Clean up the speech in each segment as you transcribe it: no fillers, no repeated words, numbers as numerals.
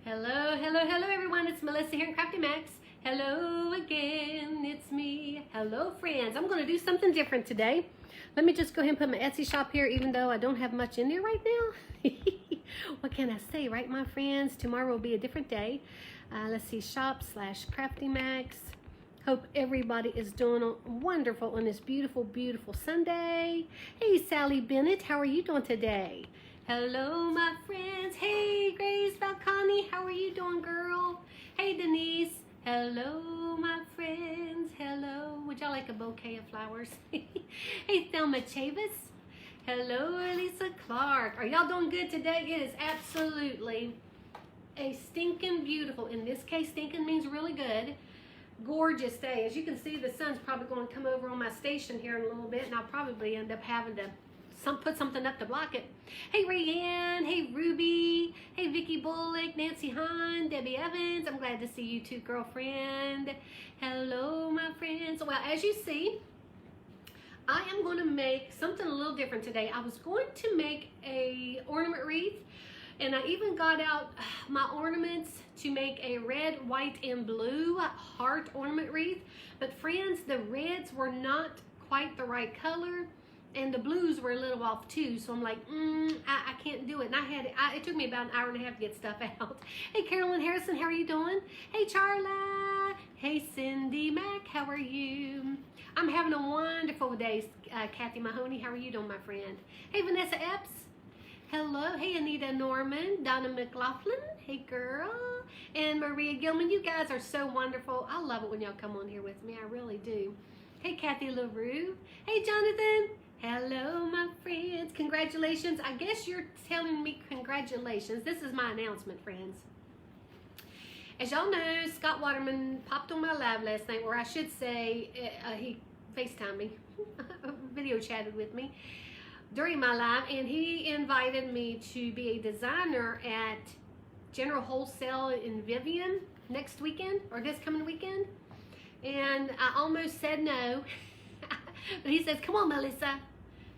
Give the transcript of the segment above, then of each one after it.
Hello, hello, hello everyone. It's Melissa here in Crafty Max. Hello again, it's me. Hello friends. I'm going to do something different today. Let me just go ahead and put my Etsy shop here even though I don't have much in there right now. What can I say, right my friends? Tomorrow will be a different day. Let's see, shop/Crafty Max. Hope everybody is doing wonderful on this beautiful, beautiful Sunday. Hey Sally Bennett, how are you doing today? Hello, my friends. Hey, Grace Falconi. How are you doing, girl? Hey, Denise. Hello, my friends. Hello. Would y'all like a bouquet of flowers? Hey, Thelma Chavis. Hello, Lisa Clark. Are y'all doing good today? It is absolutely a stinking beautiful. In this case, stinking means really good. Gorgeous day. As you can see, the sun's probably going to come over on my station here in a little bit, and I'll probably end up having to put something up to block it. Hey Rayanne, hey Ruby, hey Vicky Bullock, Nancy Hahn, Debbie Evans. I'm glad to see you too, girlfriend. Hello, my friends. Well, as you see, I am going to make something a little different today. I was going to make a ornament wreath, and I even got out my ornaments to make a red, white, and blue heart ornament wreath. But friends, the reds were not quite the right color, and the blues were a little off too, so I'm like, I can't do it. And it took me about an hour and a half to get stuff out. Hey, Carolyn Harrison, how are you doing? Hey, Charla. Hey, Cindy Mack, how are you? I'm having a wonderful day. Kathy Mahoney, how are you doing, my friend? Hey, Vanessa Epps. Hello. Hey, Anita Norman. Donna McLaughlin. Hey, girl. And Maria Gilman. You guys are so wonderful. I love it when y'all come on here with me. I really do. Hey, Kathy LaRue. Hey, Jonathan. Hello, my friends. Congratulations. I guess you're telling me congratulations. This is my announcement, friends. As y'all know, Scott Waterman popped on my live last night, or I should say he FaceTimed me, video chatted with me during my live, and he invited me to be a designer at General Wholesale in Vivian next weekend, or this coming weekend. And I almost said no, but he says, come on, Melissa.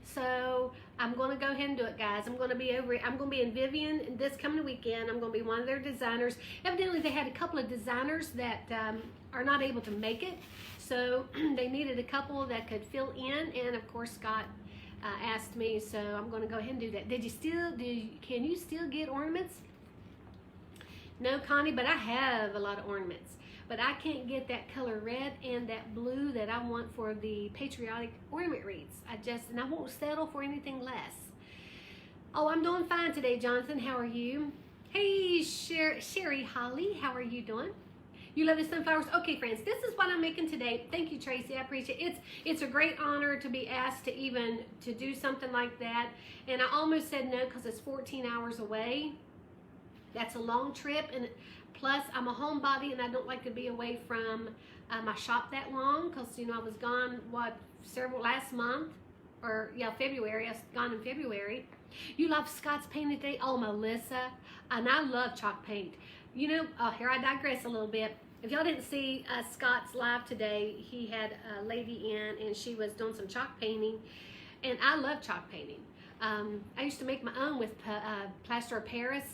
So I'm going to go ahead and do it, guys. I'm going to be in Vivian this coming weekend. I'm going to be one of their designers. Evidently, they had a couple of designers that are not able to make it. So they needed a couple that could fill in. And of course, Scott asked me, so I'm going to go ahead and do that. Can you still get ornaments? No, Connie, but I have a lot of ornaments. But I can't get that color red and that blue that I want for the patriotic ornament wreaths. And I won't settle for anything less. Oh, I'm doing fine today, Jonathan. How are you? Hey, Sherry Holly, how are you doing? You love the sunflowers? Okay, friends, this is what I'm making today. Thank you, Tracy. I appreciate it. It's a great honor to be asked to do something like that. And I almost said no because it's 14 hours away. That's a long trip, and plus I'm a homebody and I don't like to be away from my shop that long because, you know, I was gone, last month, or yeah, February. I was gone in February. You love Scott's painting today? Oh, Melissa, and I love chalk paint. You know, here I digress a little bit. If y'all didn't see Scott's live today, he had a lady in and she was doing some chalk painting, and I love chalk painting. I used to make my own with plaster of Paris.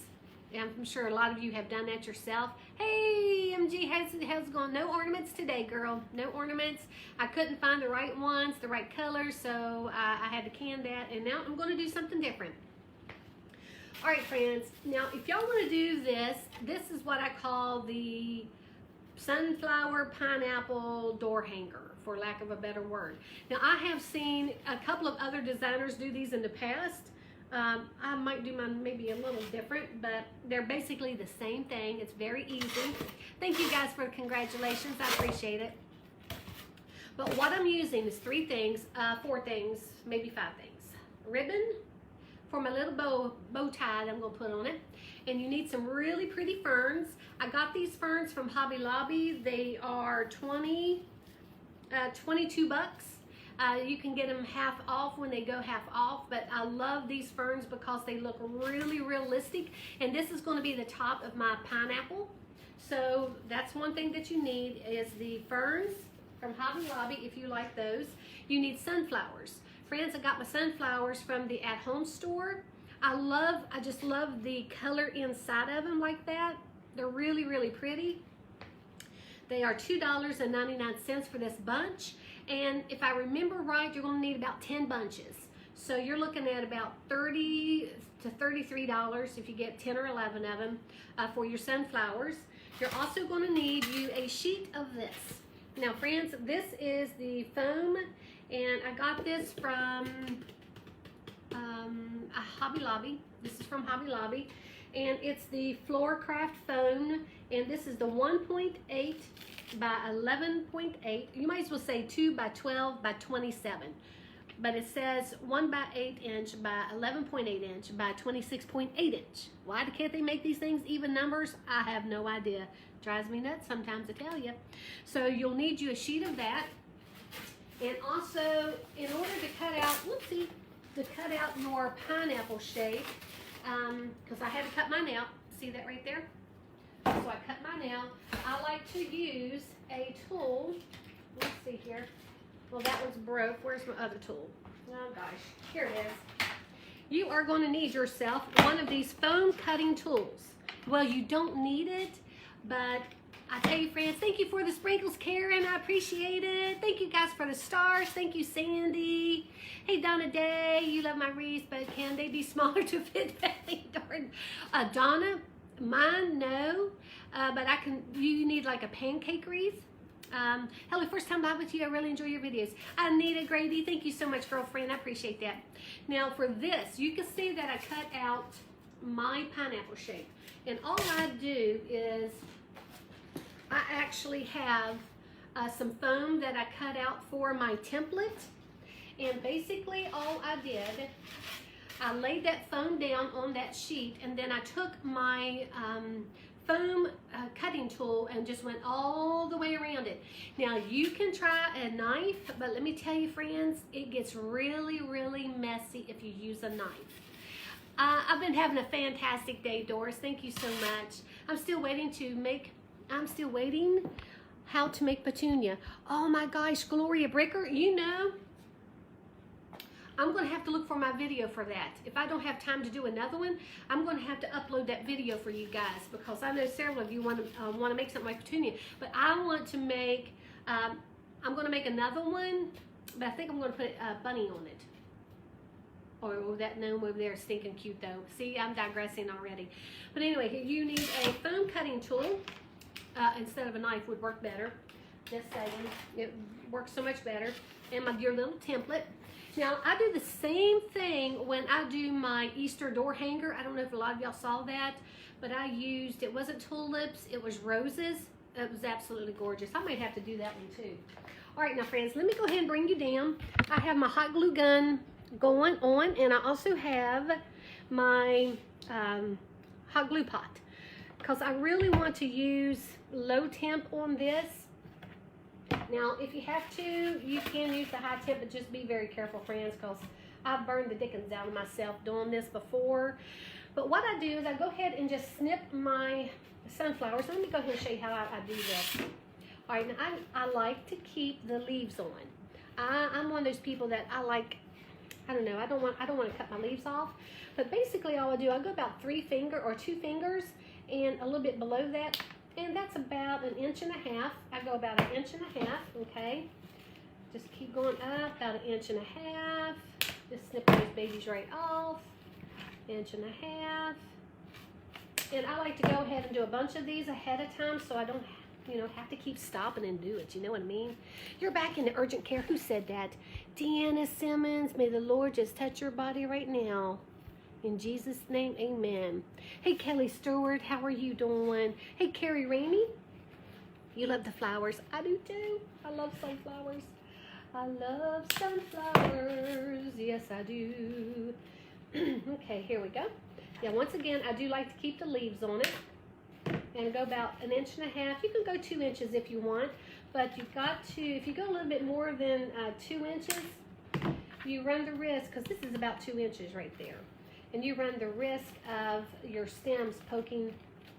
I'm sure a lot of you have done that yourself. Hey, MG, how's it going? No ornaments today, girl. No ornaments. I couldn't find the right ones, the right colors, so I had to can that, and now I'm going to do something different. All right, friends. Now, if y'all want to do this is what I call the sunflower pineapple door hanger, for lack of a better word. Now, I have seen a couple of other designers do these in the past. I might do mine maybe a little different, but they're basically the same thing. It's very easy. Thank you guys for the congratulations. I appreciate it. But what I'm using is 4 things, maybe 5 things. Ribbon for my little bow tie that I'm going to put on it. And you need some really pretty ferns. I got these ferns from Hobby Lobby. They are 22 bucks. You can get them half off when they go half off, but I love these ferns because they look really realistic. And this is going to be the top of my pineapple. So that's one thing that you need is the ferns from Hobby Lobby, if you like those. You need sunflowers. Friends, I got my sunflowers from the At Home store. I just love the color inside of them like that. They're really, really pretty. They are $2.99 for this bunch. And if I remember right, you're going to need about 10 bunches. So you're looking at about $30 to $33 if you get 10 or 11 of them for your sunflowers. You're also going to need you a sheet of this. Now, friends, this is the foam, and I got this from a Hobby Lobby. This is from Hobby Lobby, and it's the Floorcraft foam, and this is the 1.8 by 11.8. You might as well say 2 by 12 by 27. But it says 1 by 8 inch by 11.8 inch by 26.8 inch. Why can't they make these things even numbers? I have no idea. Drives me nuts sometimes to tell you. So you'll need you a sheet of that. And also, in order to cut out, whoopsie, to cut out your pineapple shape, because I had to cut mine out. See that right there? So I cut mine out. I like to use a tool. Let's see here. Well, that one's broke. Where's my other tool? Oh gosh, here it is. You are going to need yourself one of these foam cutting tools. Well, you don't need it, but I tell you, friends, thank you for the sprinkles, Karen. I appreciate it. Thank you guys for the stars. Thank you, Sandy. Hey, Donna Day, you love my wreaths, but can they be smaller to fit belly? Darn. Donna, mine, no, but I can. You need like a pancake wreath. Hello, first time live with you. I really enjoy your videos. Anita Grady, thank you so much, girlfriend. I appreciate that. Now for this, you can see that I cut out my pineapple shape. And all I do is I actually have some foam that I cut out for my template. And basically all I did, I laid that foam down on that sheet, and then I took my foam cutting tool and just went all the way around it. Now you can try a knife, but let me tell you, friends, it gets really, really messy if you use a knife. I've been having a fantastic day, Doris. Thank you so much. I'm still waiting how to make petunia. Oh my gosh, Gloria Bricker, you know, I'm going to have to look for my video for that. If I don't have time to do another one, I'm going to have to upload that video for you guys, because I know several of you want to make something like petunia. But I want to make, I'm going to make another one, but I think I'm going to put a bunny on it. Or that gnome over there is stinking cute though. See, I'm digressing already. But anyway, you need a foam cutting tool. Instead of a knife would work better. Just saying, it works so much better. And your little template. Now, I do the same thing when I do my Easter door hanger. I don't know if a lot of y'all saw that, but I used, it wasn't tulips, it was roses. It was absolutely gorgeous. I might have to do that one too. All right, now friends, let me go ahead and bring you down. I have my hot glue gun going on, and I also have my hot glue pot, because I really want to use low temp on this. Now, if you have to, you can use the high temp, but just be very careful, friends, because I've burned the dickens out of myself doing this before. But what I do is I go ahead and just snip my sunflowers. Let me go ahead and show you how I do this. All right, now I like to keep the leaves on. I'm one of those people that I like, I don't know, I don't want to cut my leaves off. But basically all I do, I go about 3 fingers or 2 fingers and a little bit below that. And that's about 1.5 inches. I go about 1.5 inches, okay? Just keep going up, about 1.5 inches. Just snip those babies right off. 1.5 inches. And I like to go ahead and do a bunch of these ahead of time, so I don't, have to keep stopping and do it. You know what I mean? You're back in the urgent care. Who said that? Deanna Simmons. May the Lord just touch your body right now. In Jesus' name, amen. Hey, Kelly Stewart, how are you doing? Hey, Carrie Ramey, you love the flowers. I do too. I love sunflowers. I love sunflowers. Yes, I do. Okay, here we go. Yeah, once again, I do like to keep the leaves on it. And go about 1.5 inches. You can go 2 inches if you want. But you've got to, if you go a little bit more than 2 inches, you run the risk, because this is about 2 inches right there. And you run the risk of your stems poking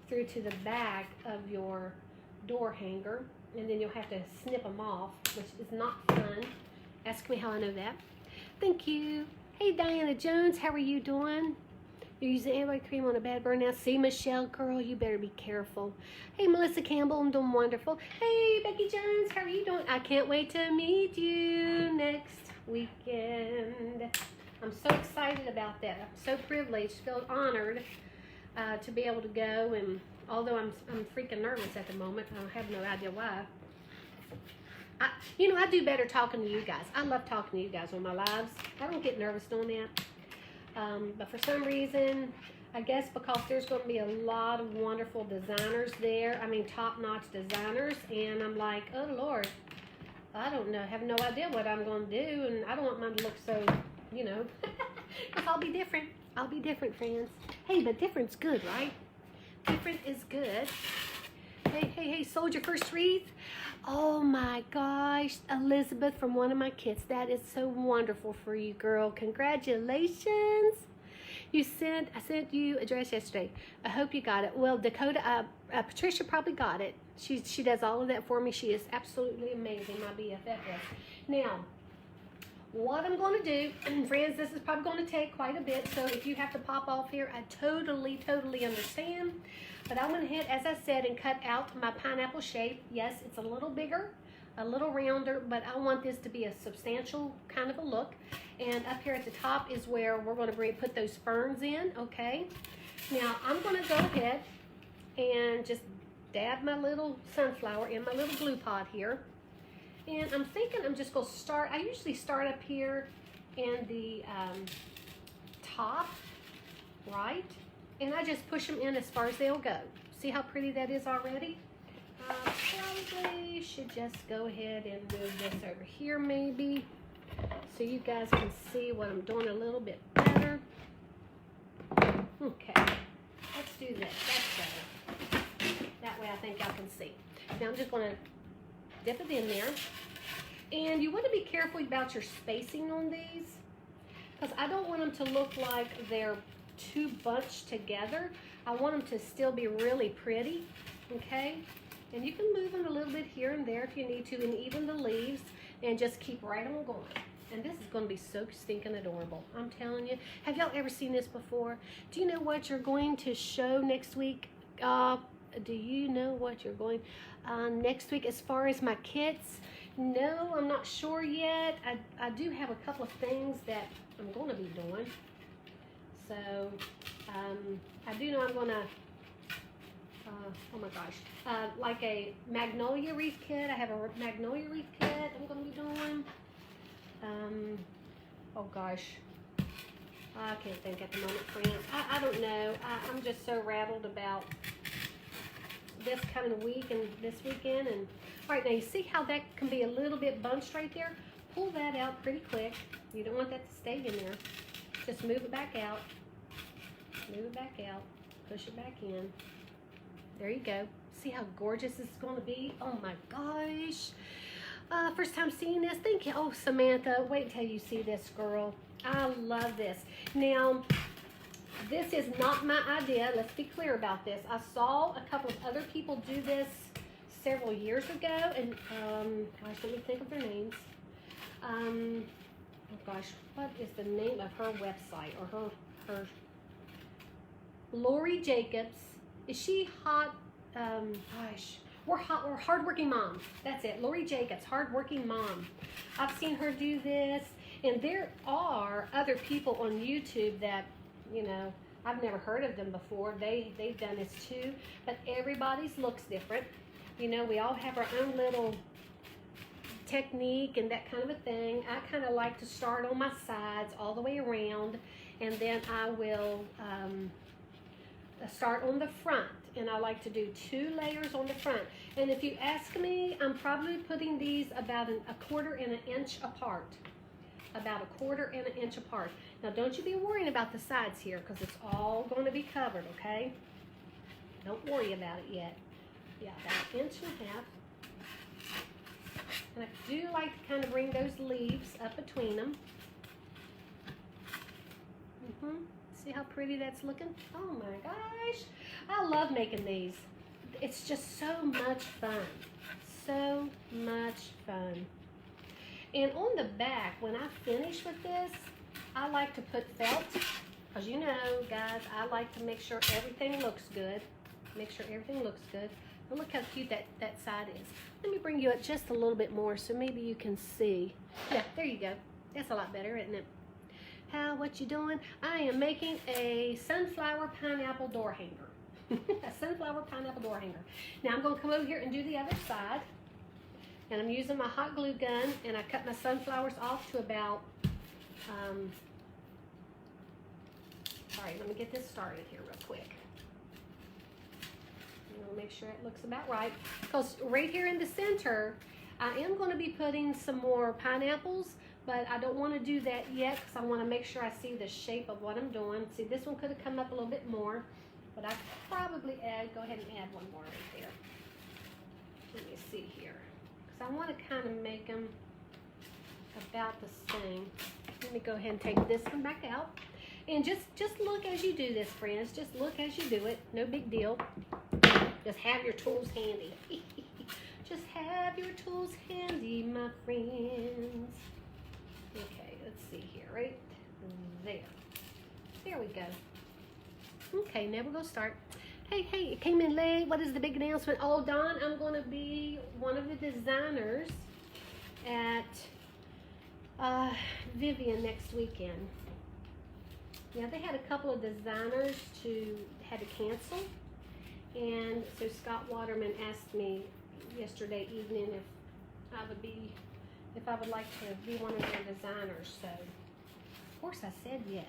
through to the back of your door hanger, and then you'll have to snip them off, which is not fun. Ask me how I know that. Thank you. Hey, Diana Jones, how are you doing? You're using antibody cream on a bad burn now. See, Michelle, girl, you better be careful. Hey, Melissa Campbell, I'm doing wonderful. Hey, Becky Jones, how are you doing? I can't wait to meet you next weekend. I'm so excited about that. I'm so privileged, feel honored to be able to go. And although I'm freaking nervous at the moment, I have no idea why. I do better talking to you guys. I love talking to you guys on my lives. I don't get nervous doing that. But for some reason, I guess because there's going to be a lot of wonderful designers there. I mean, top-notch designers. And I'm like, oh, Lord, I don't know. I have no idea what I'm going to do. And I don't want mine to look so, because I'll be different. I'll be different, friends. Hey, but different's good, right? Different is good. Hey, sold your first wreath? Oh my gosh, Elizabeth from one of my kids. That is so wonderful for you, girl. Congratulations. I sent you address yesterday. I hope you got it. Well, Dakota, Patricia probably got it. She does all of that for me. She is absolutely amazing, my BFF is. Now, what I'm going to do, and friends, this is probably going to take quite a bit, so if you have to pop off here, I totally understand. But I went ahead, as I said, and cut out my pineapple shape. Yes, it's a little bigger, a little rounder, but I want this to be a substantial kind of a look. And up here at the top is where we're going to put those ferns in, okay? Now, I'm going to go ahead and just dab my little sunflower in my little glue pot here. And I'm thinking I'm just going to start, I usually start up here in the top, right? And I just push them in as far as they'll go. See how pretty that is already? Probably should just go ahead and move this over here maybe, so you guys can see what I'm doing a little bit better. Okay, let's do this. That's better. That way I think y'all can see. Now I'm just going to dip it in there. And you want to be careful about your spacing on these, because I don't want them to look like they're too bunched together. I want them to still be really pretty, okay? And you can move them a little bit here and there if you need to, and even the leaves, and just keep right on going. And this is going to be so stinking adorable, I'm telling you. Have y'all ever seen this before? Do you know what you're going to show next week? Do you know what you're going next week as far as my kits? No, I'm not sure yet. I do have a couple of things that I'm going to be doing. So, I do know I'm going to, oh my gosh, like a magnolia wreath kit. I have a magnolia wreath kit I'm going to be doing. Oh gosh, I can't think at the moment, friends. I don't know. I'm just so rattled about this coming week and this weekend. And all right, now you see how that can be a little bit bunched right there? Pull that out pretty quick. You don't want that to stay in there. Just move it back out. Move it back out. Push it back in. There you go. See how gorgeous this is going to be? Oh my gosh. First time seeing this. Thank you. Oh, Samantha, wait till you see this, girl. I love this. Now, this is not my idea. Let's be clear about this. I saw a couple of other people do this several years ago, and gosh, let me think of their names. Oh gosh, what is the name of her website or her Lori Jacobs? Is she hot? Gosh, we're hardworking mom. That's it, Lori Jacobs, hardworking mom. I've seen her do this, and there are other people on YouTube that, you know, I've never heard of them before. They've done this too, but everybody's looks different. You know, we all have our own little technique and that kind of a thing. I kind of like to start on my sides all the way around, and then I will start on the front, and I like to do 2 layers on the front. And if you ask me, I'm probably putting these about a quarter and an inch apart. About a quarter and an inch apart. Now don't you be worrying about the sides here, because it's all going to be covered, okay? Don't worry about it yet. Yeah, about 1.5 inches. And I do like to kind of bring those leaves up between them. See how pretty that's looking? Oh my gosh. I love making these. It's just so much fun. So much fun. And on the back, when I finish with this, I like to put felt Because you know, guys, I like to make sure everything looks good. Make sure everything looks good. And look how cute that side is. Let me bring you up just a little bit more so maybe you can see. Yeah, there you go. That's a lot better, isn't it? What you doing? I am making a sunflower pineapple door hanger. A sunflower pineapple door hanger. Now I'm going to come over here and do the other side. And I'm using my hot glue gun, and I cut my sunflowers off to about, sorry, let me get this started here real quick. Make sure it looks about right, because right here in the center I am going to be putting some more pineapples, but I don't want to do that yet because I want to make sure I see the shape of what I'm doing. See, this one could have come up a little bit more, but I could probably go ahead and add one more right there. Let me see here, because I want to kind of make them about the same. Let me go ahead and take this one back out, and just look as you do this, friends. Just look as you do it. No big deal. Just have your tools handy. Just have your tools handy, my friends. Okay, let's see here, right there. There we go. Okay, now we're gonna start. Hey, it came in late. What is the big announcement? Oh, Dawn, I'm gonna be one of the designers at Vivian next weekend. Yeah, they had a couple of designers had to cancel. And so Scott Waterman asked me yesterday evening if I would like to be one of their designers. So of course I said yes.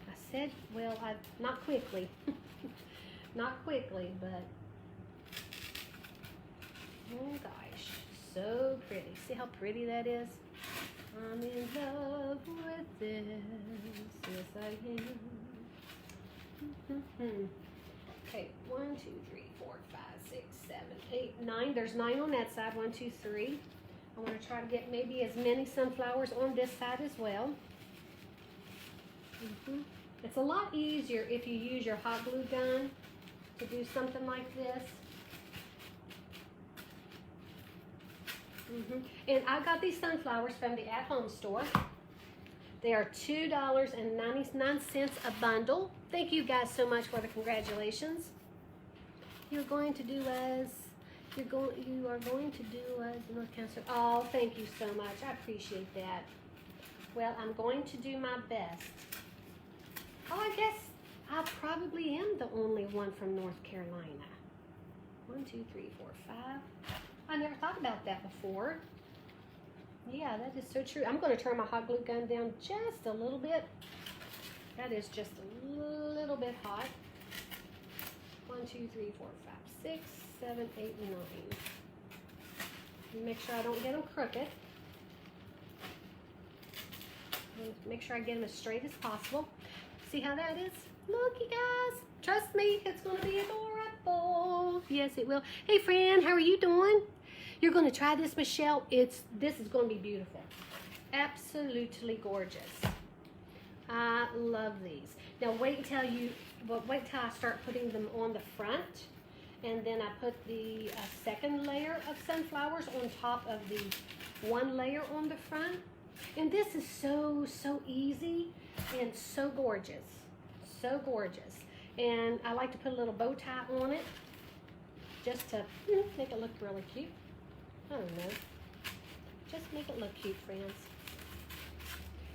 I said, well, not quickly, not quickly, but oh gosh, so pretty. See how pretty that is? I'm in love with this. Yes, I am. Okay, 1, 2, 3, 4, 5, 6, 7, 8, 9. There's 9 on that side. 1, 2, 3. I want to try to get maybe as many sunflowers on this side as well. It's a lot easier if you use your hot glue gun to do something like this. And I got these sunflowers from the at-home store. They are $2.99 a bundle. Thank you guys so much for the congratulations. You are going to do us North Council. Oh, thank you so much. I appreciate that. Well, I'm going to do my best. Oh, I guess I probably am the only one from North Carolina. 1, 2, 3, 4, 5. I never thought about that before. Yeah, that is so true. I'm going to turn my hot glue gun down just a little bit. That is just a little bit hot. 1, 2, 3, 4, 5, 6, 7, 8, 9. Make sure I don't get them crooked. Make sure I get them as straight as possible. See how that is? Look, you guys. Trust me, it's going to be adorable. Yes, it will. Hey, friend, how are you doing? You're going to try this, Michelle. This is going to be beautiful. Absolutely gorgeous. I love these. Now wait until I start putting them on the front, and then I put the second layer of sunflowers on top of the one layer on the front. And this is so easy and so gorgeous. So gorgeous. And I like to put a little bow tie on it just to make it look really cute. I don't know. Just make it look cute, friends.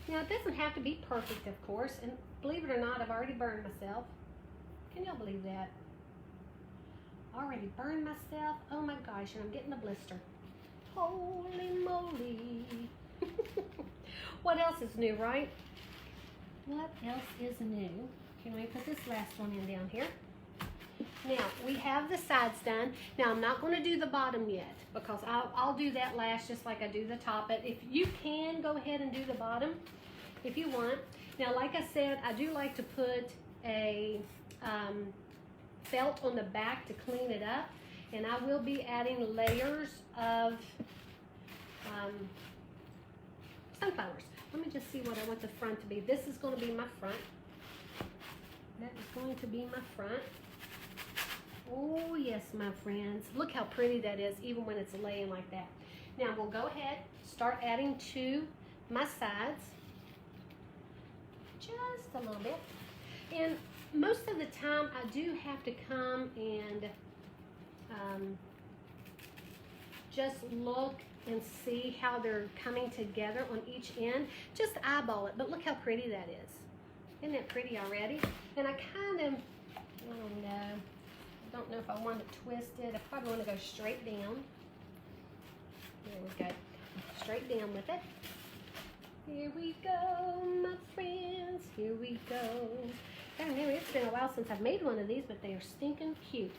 Now, it doesn't have to be perfect, of course. And believe it or not, I've already burned myself. Can y'all believe that? Already burned myself. Oh my gosh, and I'm getting a blister. Holy moly. What else is new, right? What else is new? Can we put this last one in down here? Now, we have the sides done. Now, I'm not going to do the bottom yet because I'll do that last just like I do the top. But if you can, go ahead and do the bottom if you want. Now, like I said, I do like to put a felt on the back to clean it up. And I will be adding layers of sunflowers. Let me just see what I want the front to be. This is going to be my front. That is going to be my front. Oh, yes, my friends. Look how pretty that is, even when it's laying like that. Now, we'll go ahead, start adding to my sides. just a little bit. And most of the time I do have to come and just look and see how they're coming together on each end. Just eyeball it, but look how pretty that is. Isn't that pretty already? And I kind of, I don't know. I don't know if I want to twist it. I probably want to go straight down. There we go. Straight down with it. Here we go, my friends. Here we go. I don't know, it's been a while since I've made one of these, but they are stinking cute.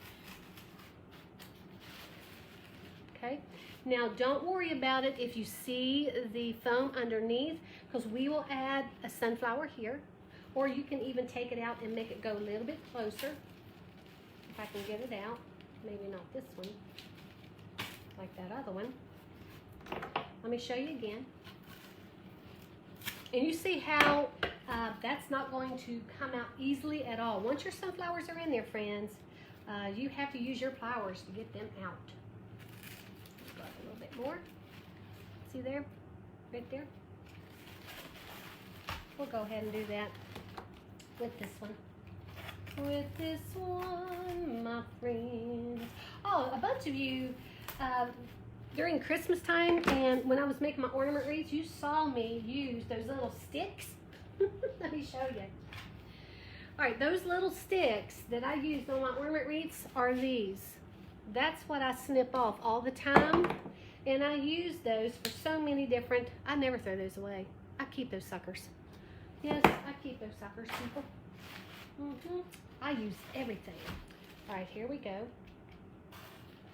Okay. Now, don't worry about it if you see the foam underneath, because we will add a sunflower here, or you can even take it out and make it go a little bit closer. If I can get it out, maybe not this one, like that other one. Let me show you again. And you see how that's not going to come out easily at all. Once your sunflowers are in there, friends, you have to use your pliers to get them out. Go up a little bit more. See there? Right there? We'll go ahead and do that with this one. With this one, my friends. Oh, a bunch of you, during Christmas time and when I was making my ornament wreaths, you saw me use those little sticks. Let me show you. All right, those little sticks that I used on my ornament wreaths are these. That's what I snip off all the time. And I use those for so many different, I never throw those away. I keep those suckers. Yes, I keep those suckers, people. I use everything. All right, here we go.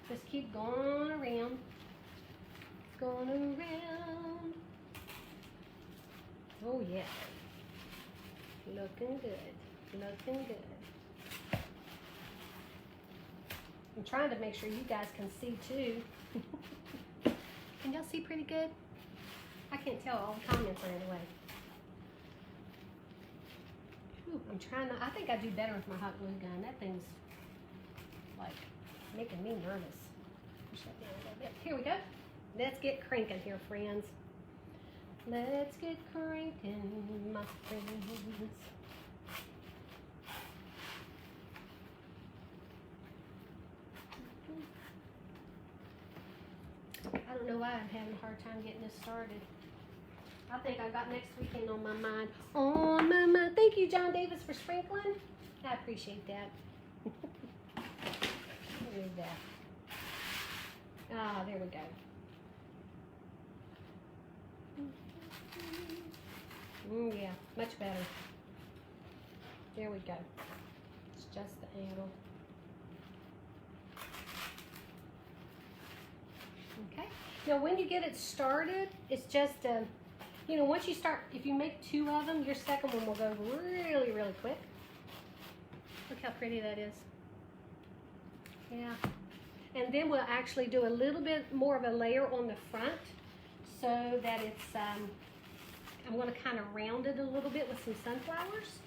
Just keep going around. Going around. Oh, yeah. Looking good. Looking good. I'm trying to make sure you guys can see, too. Can y'all see pretty good? I can't tell. All the comments are in the way. Whew, I'm trying to, I think I do better with my hot glue gun. That thing's like making me nervous. Push that down a little bit. Here we go. Let's get cranking here, friends. Let's get cranking, my friends. I don't know why I'm having a hard time getting this started. I think I got next weekend on my mind. On my mind. Thank you, John Davis, for sprinkling. I appreciate that. Move that. Ah, there we go. Yeah, much better. There we go. It's just the angle. Okay. Now, when you get it started, it's just, you know, once you start, if you make 2 of them, your second one will go really, really quick. Look how pretty that is. Yeah. And then we'll actually do a little bit more of a layer on the front so that it's, I'm going to kind of round it a little bit with some sunflowers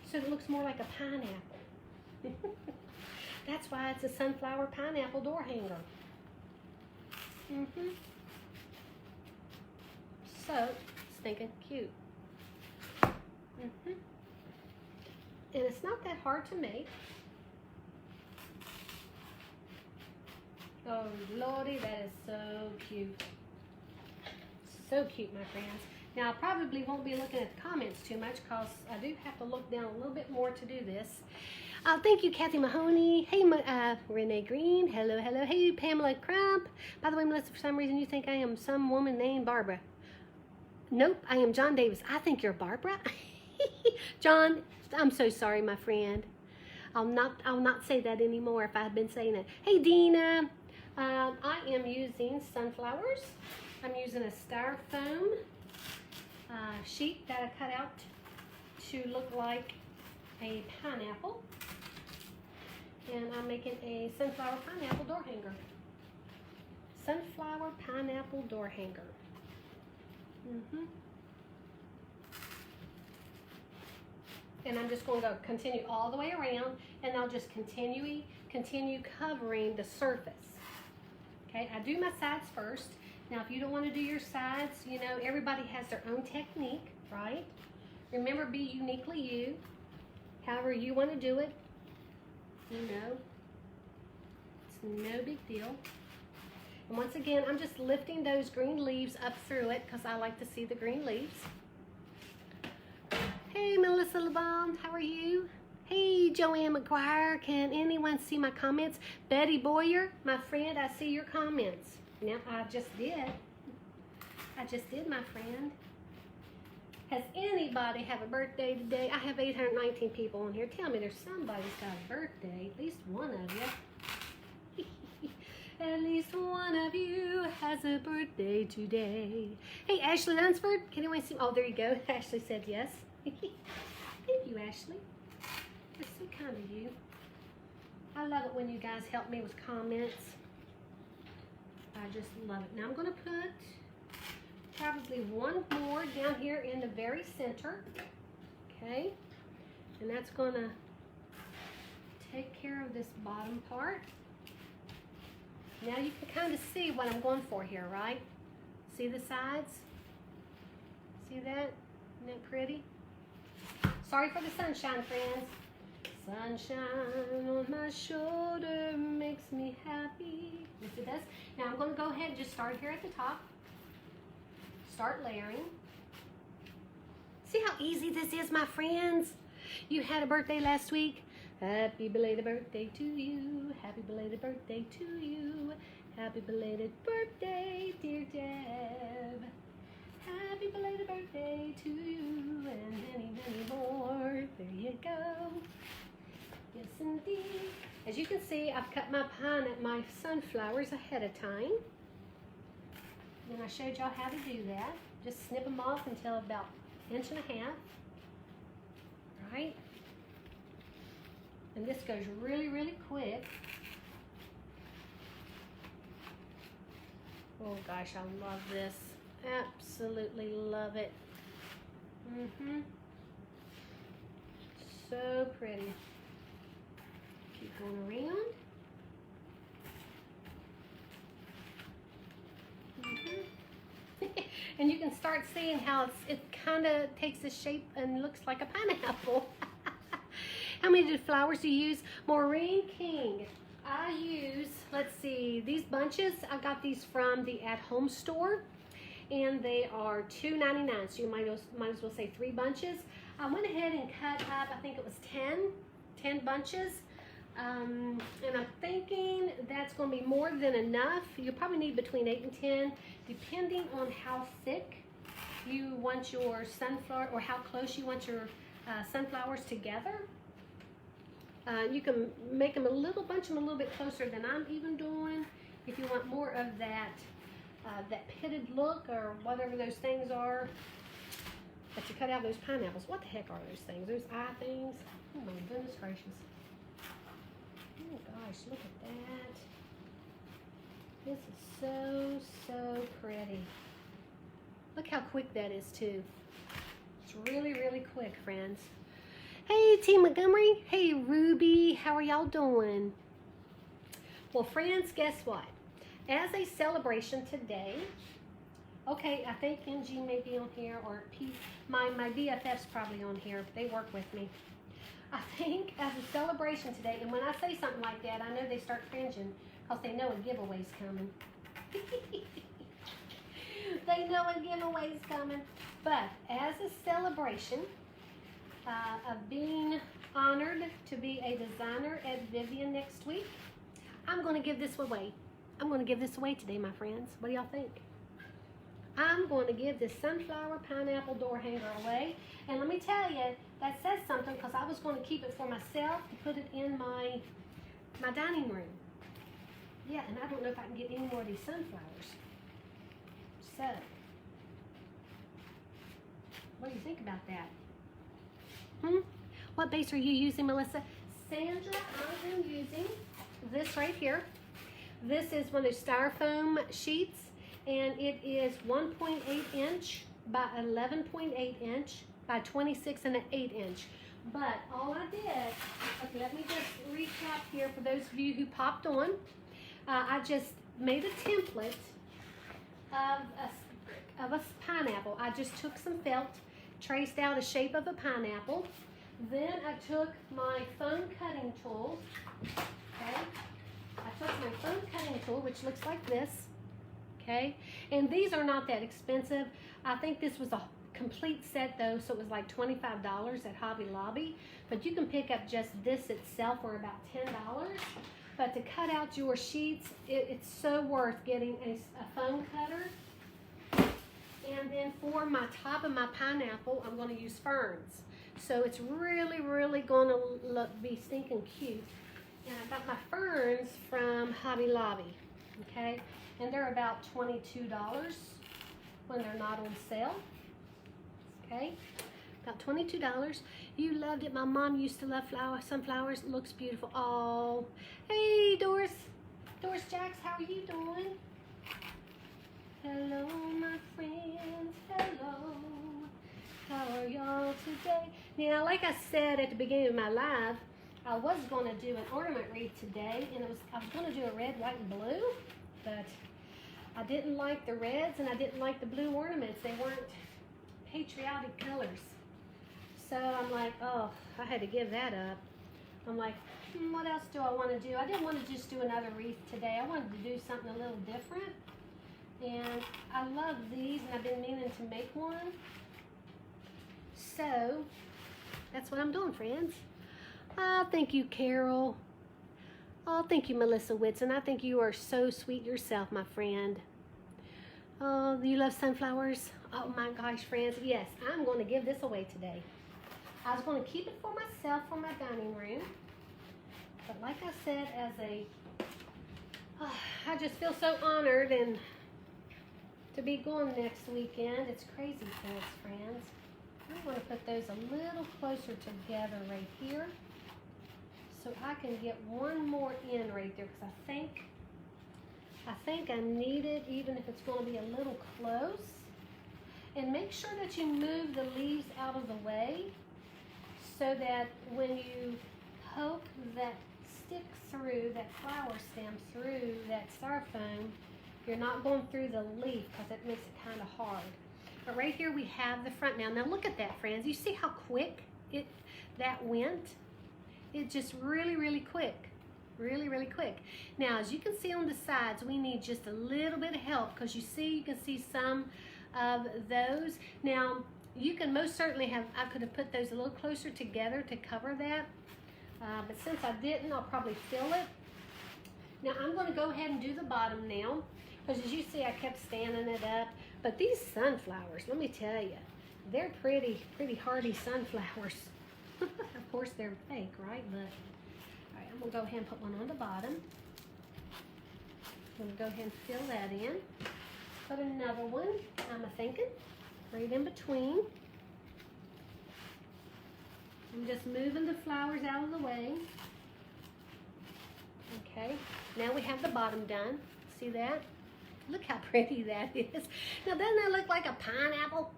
so it looks more like a pineapple. That's why it's a sunflower pineapple door hanger. So stinking cute. And it's not that hard to make. Oh Lordy, that is so cute. So cute, my friends. Now I probably won't be looking at the comments too much because I do have to look down a little bit more to do this. Thank you, Kathy Mahoney. Hey, Renee Green. Hello, hello. Hey, Pamela Crump. By the way, Melissa, for some reason you think I am some woman named Barbara. Nope, I am John Davis. I think you're Barbara. John, I'm so sorry, my friend. I'll not say that anymore if I've been saying it. Hey, Dina. I am using sunflowers. I'm using a styrofoam sheet that I cut out to look like a pineapple. And I'm making a sunflower pineapple door hanger. Sunflower pineapple door hanger. And I'm just going to continue all the way around, and I'll just continue covering the surface. Okay, I do my sides first. Now, if you don't want to do your sides, you know, everybody has their own technique, right? Remember, be uniquely you. However you want to do it. You know, it's no big deal. And once again, I'm just lifting those green leaves up through it because I like to see the green leaves. Hey, Melissa LeBon, how are you? Hey, Joanne McGuire, can anyone see my comments? Betty Boyer, my friend, I see your comments. Now, I just did. I just did, my friend. Has anybody have a birthday today? I have 819 people on here. Tell me there's somebody's got a birthday. At least one of you. At least one of you has a birthday today. Hey, Ashley Dunsford, can anyone see? Oh, there you go. Ashley said yes. Thank you, Ashley. That's so kind of you. I love it when you guys help me with comments. I just love it. Now I'm going to put probably one more down here in the very center. Okay. And that's going to take care of this bottom part. Now you can kind of see what I'm going for here, right? See the sides? See that? Isn't that pretty? Sorry for the sunshine, friends. Sunshine on my shoulder makes me happy. Yes, it does. Now I'm going to go ahead and just start here at the top. Start layering. See how easy this is, my friends? You had a birthday last week. Happy belated birthday to you. Happy belated birthday to you. Happy belated birthday, dear Deb. Happy belated birthday to you. And many, many more. There you go. Yes, indeed. As you can see, I've cut my sunflowers ahead of time. And I showed y'all how to do that. Just snip them off until about 1.5 inches. Right? And this goes really, really quick. Oh gosh, I love this. Absolutely love it. So pretty. Keep going around. And you can start seeing how it kind of takes the shape and looks like a pineapple. How many flowers do you use? Maureen King. I use, let's see, these bunches. I got these from the at-home store. And they are $2.99. So you might as well say 3 bunches. I went ahead and cut up, I think it was 10 bunches. And I'm thinking that's going to be more than enough. You probably need between 8 and 10, depending on how thick you want your sunflower, or how close you want your sunflowers together. You can make them bunch them a little bit closer than I'm even doing. If you want more of that, that pitted look, or whatever those things are. But you cut out those pineapples. What the heck are those things? Those eye things? Oh my goodness gracious. Oh gosh, look at that. This is so pretty. Look how quick that is too. It's really, really quick, friends. Hey, T. Montgomery. Hey, Ruby. How are y'all doing? Well, friends, guess what? As a celebration today, okay, I think NG may be on here, or my BFF's probably on here. They work with me. I think as a celebration today, and when I say something like that, I know they start cringing because they know a giveaway's coming. They know a giveaway's coming. But as a celebration of being honored to be a designer at Vivian next week, I'm going to give this away. I'm going to give this away today, my friends. What do y'all think? I'm going to give this sunflower pineapple door hanger away. And let me tell you, that says something, because I was going to keep it for myself to put it in my dining room. Yeah, and I don't know if I can get any more of these sunflowers. So, what do you think about that? What base are you using, Melissa? Sandra, I am using this right here. This is one of those styrofoam sheets, and it is 1.8 inch by 11.8 inch by 26 and an 8 inch. But all I did, okay, let me just recap here for those of you who popped on. I just made a template of a pineapple. I just took some felt traced out a shape of a pineapple. Then I took my foam cutting tool, okay? I took my foam cutting tool, which looks like this, okay? And these are not that expensive. I think this was a complete set though, so it was like $25 at Hobby Lobby. But you can pick up just this itself for about $10. But to cut out your sheets, it's so worth getting a foam cutter. And then for my top of my pineapple, I'm going to use Ferns. So it's really, really going to be stinking cute. And I got my Ferns from Hobby Lobby, okay? And they're about $22 when they're not on sale, okay? About $22. You loved it. My mom used to love sunflowers. It looks beautiful. Oh, hey, Doris. Doris Jacks, how are you doing? Hello, my friends. Hello. How are y'all today? Now, like I said at the beginning of my live, I was going to do an ornament wreath today, and I was going to do a red, white, and blue, but I didn't like the reds and I didn't like the blue ornaments. They weren't patriotic colors. So I'm like, oh, I had to give that up. I'm like, what else do I want to do? I didn't want to just do another wreath today. I wanted to do something a little different. And I love these, and I've been meaning to make one. So that's what I'm doing, friends. Oh, thank you, Carol. Oh, thank you, Melissa Whitson. I think you are so sweet yourself, my friend. Oh, you love sunflowers? Oh my gosh, friends. Yes, I'm going to give this away today. I was going to keep it for myself for my dining room. But like I said, I just feel so honored and to be going next weekend. It's crazy fast, friends. I'm going to put those a little closer together right here so I can get one more in right there, because I think I need it, even if it's going to be a little close. And make sure that you move the leaves out of the way so that when you poke that stick through, that flower stem through that styrofoam, you're not going through the leaf, because it makes it kind of hard. But right here we have the front now. Now look at that, friends. You see how quick that went? It just really, really quick. Really, really quick. Now, as you can see on the sides, we need just a little bit of help, because you can see some of those. Now, you can most certainly have, I could have put those a little closer together to cover that. But since I didn't, I'll probably fill it. Now, I'm going to go ahead and do the bottom now, because as you see, I kept standing it up. But these sunflowers, let me tell you, they're pretty hardy sunflowers. Of course, they're fake, right? But, all right, I'm going to go ahead and put one on the bottom. I'm going to go ahead and fill that in. Put another one, I'm thinking, right in between. I'm just moving the flowers out of the way. Okay, now we have the bottom done. See that? Look how pretty that is. Now, doesn't that look like a pineapple?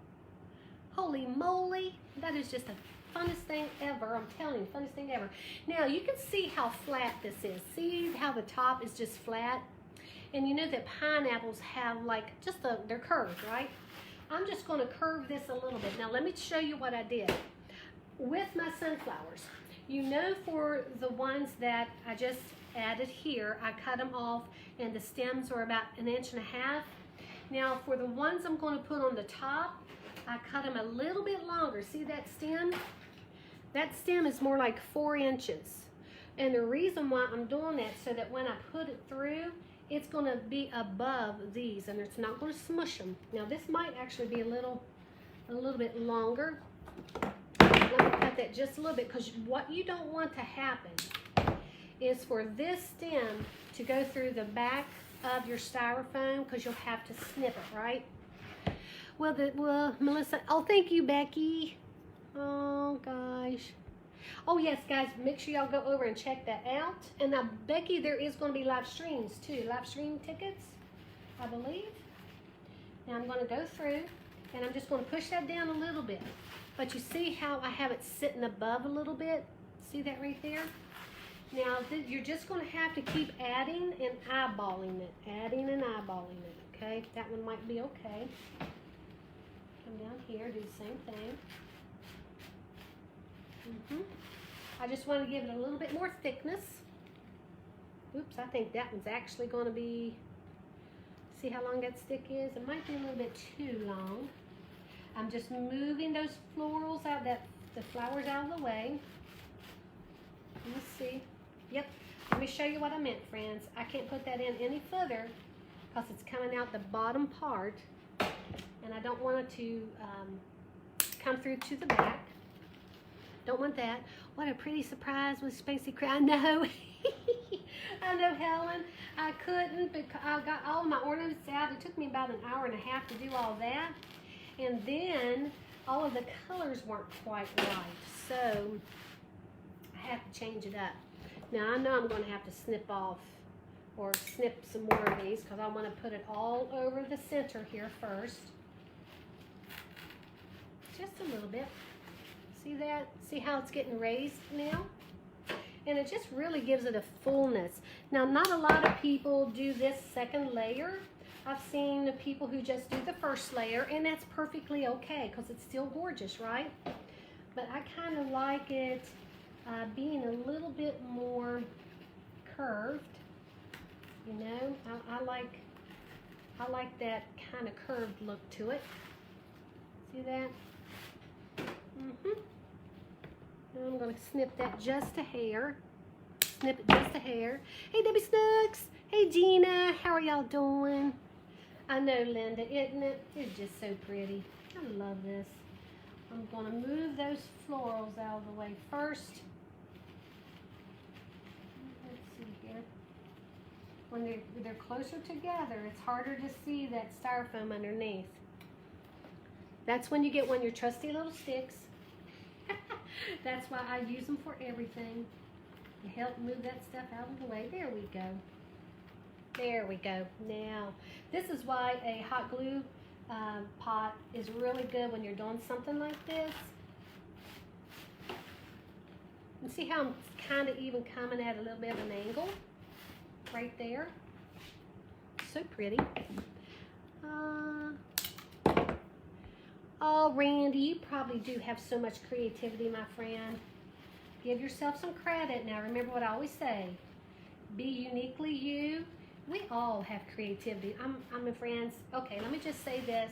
Holy moly. That is just the funnest thing ever. I'm telling you, funnest thing ever. Now, you can see how flat this is. See how the top is just flat? And you know that pineapples have like they're curved, right? I'm just going to curve this a little bit. Now, let me show you what I did. With my sunflowers, you know, for the ones that I just added here, I cut them off and the stems are about 1.5 inches. Now for the ones I'm going to put on the top, I cut them a little bit longer. See that stem? That stem is more like 4 inches. And the reason why I'm doing that, so that when I put it through, it's going to be above these and it's not going to smush them. Now this might actually be a little bit longer. Let me cut that just a little bit, because what you don't want to happen is for this stem to go through the back of your styrofoam, because you'll have to snip it, right? Well, Melissa, oh, thank you, Becky. Oh, gosh. Oh, yes, guys, make sure y'all go over and check that out. And now, Becky, there is going to be live streams, too. Live stream tickets, I believe. Now, I'm going to go through, and I'm just going to push that down a little bit. But you see how I have it sitting above a little bit? See that right there? Now, you're just going to have to keep adding and eyeballing it. Adding and eyeballing it, okay? That one might be okay. Come down here, do the same thing. I just want to give it a little bit more thickness. Oops, I think that one's actually going to be, see how long that stick is? It might be a little bit too long. I'm just moving those florals out, the flowers out of the way. Let's see. Yep, let me show you what I meant, friends. I can't put that in any further because it's coming out the bottom part, and I don't want it to come through to the back. Don't want that. What a pretty surprise with Spacey Cream. I know. I know, Helen. I couldn't because I got all my ornaments out. It took me about an hour and a half to do all that. And then all of the colors weren't quite right. So I have to change it up. Now I know I'm going to have to snip off or snip some more of these because I want to put it all over the center here first. Just a little bit. See that? See how it's getting raised now? And it just really gives it a fullness. Now, not a lot of people do this second layer. I've seen people who just do the first layer, and that's perfectly okay because it's still gorgeous, right? But I kind of like it being a little bit more curved. You know, I like that kind of curved look to it. See that? Now I'm going to snip that just a hair. Snip it just a hair. Hey, Debbie Snooks. Hey, Gina. How are y'all doing? I know, Linda, isn't it? It's just so pretty. I love this. I'm going to move those florals out of the way first. Let's see here. When they're closer together, it's harder to see that styrofoam underneath. That's when you get one of your trusty little sticks. That's why I use them for everything. To help move that stuff out of the way. There we go. There we go. Now, this is why a hot glue pot is really good when you're doing something like this. And see how I'm kind of even coming at a little bit of an angle? Right there. So pretty. Oh, Randy, you probably do have so much creativity, my friend. Give yourself some credit. Now, remember what I always say. Be uniquely you. We all have creativity. I'm a friends. Okay, let me just say this.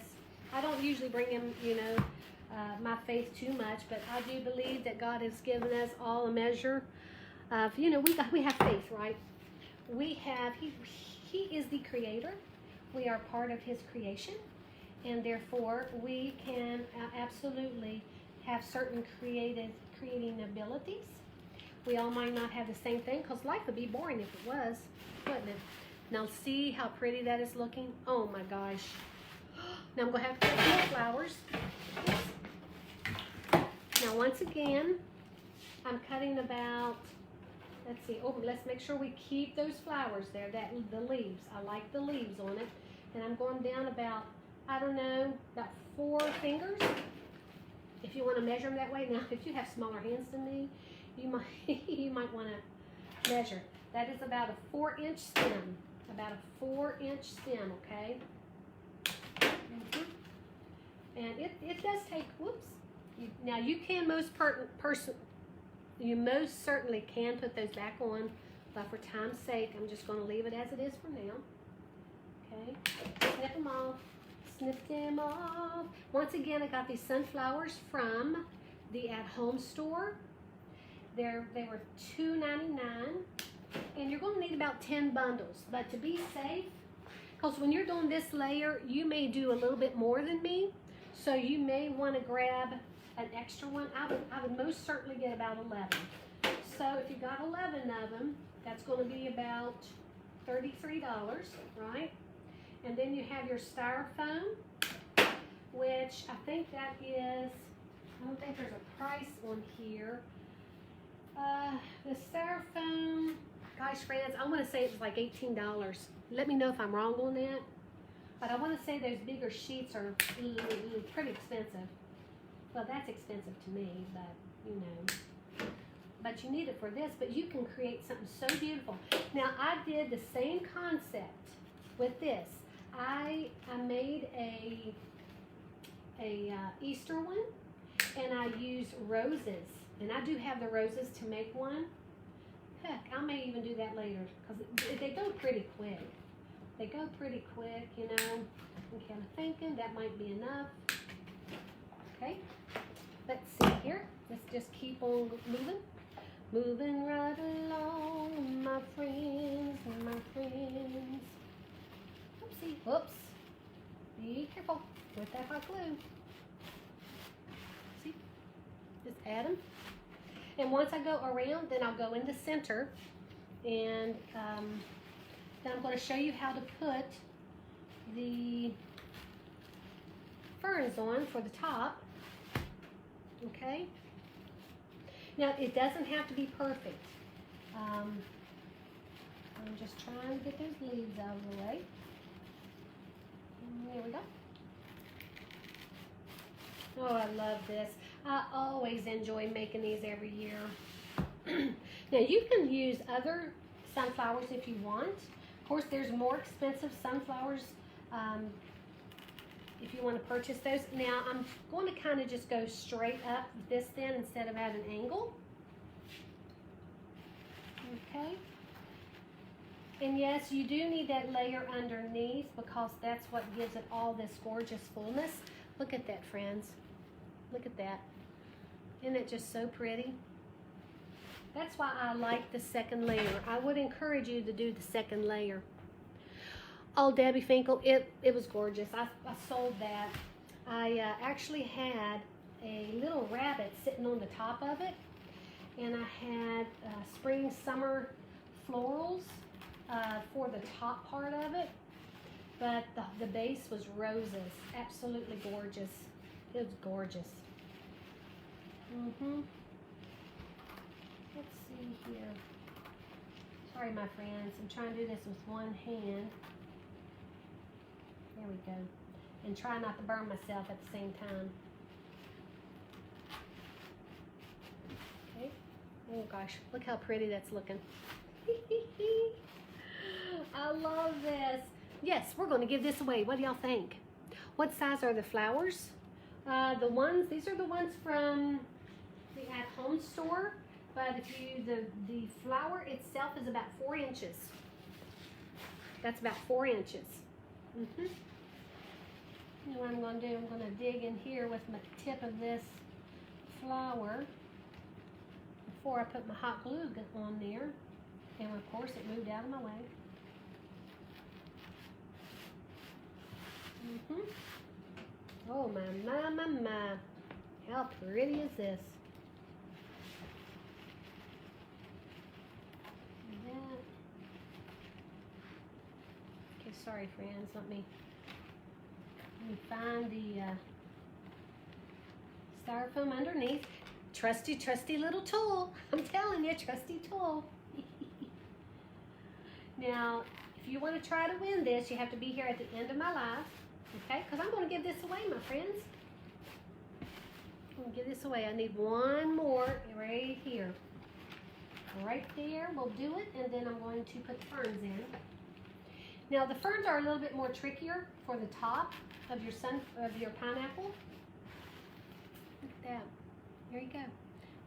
I don't usually bring in, you know, my faith too much, but I do believe that God has given us all a measure of, you know, we have faith, right? We have, he is the creator. We are part of his creation. And therefore, we can absolutely have certain creating abilities. We all might not have the same thing because life would be boring if it was, wouldn't it? Now see how pretty that is looking? Oh my gosh. Now I'm going to have to cut more flowers. Now once again, I'm cutting about, let's see, oh, let's make sure we keep those flowers there, the leaves. I like the leaves on it. And I'm going down about, I don't know, about 4 fingers. If you want to measure them that way. Now, if you have smaller hands than me, you might want to measure. That is about a 4-inch stem. About a 4-inch stem, okay? And it does take, whoops. Now, you can you most certainly can put those back on, but for time's sake, I'm just going to leave it as it is for now. Okay? Snip them off. Snip them off. Once again, I got these sunflowers from the at-home store. They were $2.99, and you're going to need about 10 bundles. But to be safe, because when you're doing this layer, you may do a little bit more than me, so you may want to grab an extra one. I would most certainly get about 11. So if you got 11 of them, that's going to be about $33, right? And then you have your styrofoam, which I think that is, I don't think there's a price on here. The styrofoam, gosh, friends, I want to say it was like $18. Let me know if I'm wrong on that. But I want to say those bigger sheets are pretty expensive. Well, that's expensive to me, but you know. But you need it for this, but you can create something so beautiful. Now, I did the same concept with this. I made a a Easter one, and I use roses. And I do have the roses to make one. Heck, I may even do that later because they go pretty quick. They go pretty quick, you know. I'm kind of thinking that might be enough. Okay, let's see here. Let's just keep on moving. Moving right along, my friends, my friends. Oopsie, whoops. Be careful with that hot glue. See, just add them. And once I go around, then I'll go in the center, and then I'm going to show you how to put the ferns on for the top. Okay. Now it doesn't have to be perfect. I'm just trying to get those leaves out of the way. And there we go. Oh, I love this. I always enjoy making these every year. Now you can use other sunflowers if you want. Of course, there's more expensive sunflowers if you want to purchase those. Now I'm going to kind of just go straight up with this then instead of at an angle. Okay. And yes, you do need that layer underneath because that's what gives it all this gorgeous fullness. Look at that, friends. Look at that. Isn't it just so pretty? That's why I like the second layer. I would encourage you to do the second layer. Oh, Debbie Finkel, it was gorgeous. I sold that. I actually had a little rabbit sitting on the top of it, and I had spring, summer florals for the top part of it, but the base was roses. Absolutely gorgeous. It was gorgeous. Let's see here. Sorry, my friends. I'm trying to do this with one hand. There we go. And try not to burn myself at the same time. Okay. Oh gosh, look how pretty that's looking. I love this. Yes, we're going to give this away. What do y'all think? What size are the flowers? These are the ones from the at-home store. But if you, the flower itself is about 4 inches. That's about 4 inches. You know what I'm going to do? I'm going to dig in here with my tip of this flower before I put my hot glue on there. And of course it moved out of my way. Oh my. How pretty is this? Okay, sorry friends, let me find the styrofoam underneath. Trusty little tool. I'm telling you, trusty tool. Now, if you want to try to win this, you have to be here at the end of my live, okay? Because I'm going to give this away, my friends. I'm going to give this away. I need one more right here. Right there, we'll do it, and then I'm going to put the ferns in. Now, the ferns are a little bit more trickier for the top of your pineapple. Look at that. There you go.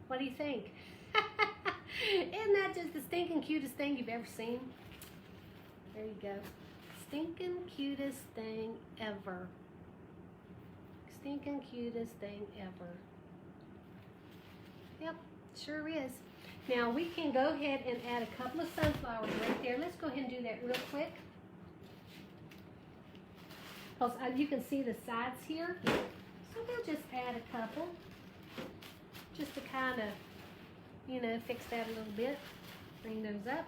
What do you think? Isn't that just the stinking cutest thing you've ever seen? There you go. Stinking cutest thing ever. Stinking cutest thing ever. Yep, sure is. Now we can go ahead and add a couple of sunflowers right there. Let's go ahead and do that real quick. Because you can see the sides here. So we'll just add a couple. Just to kind of, you know, fix that a little bit. Bring those up.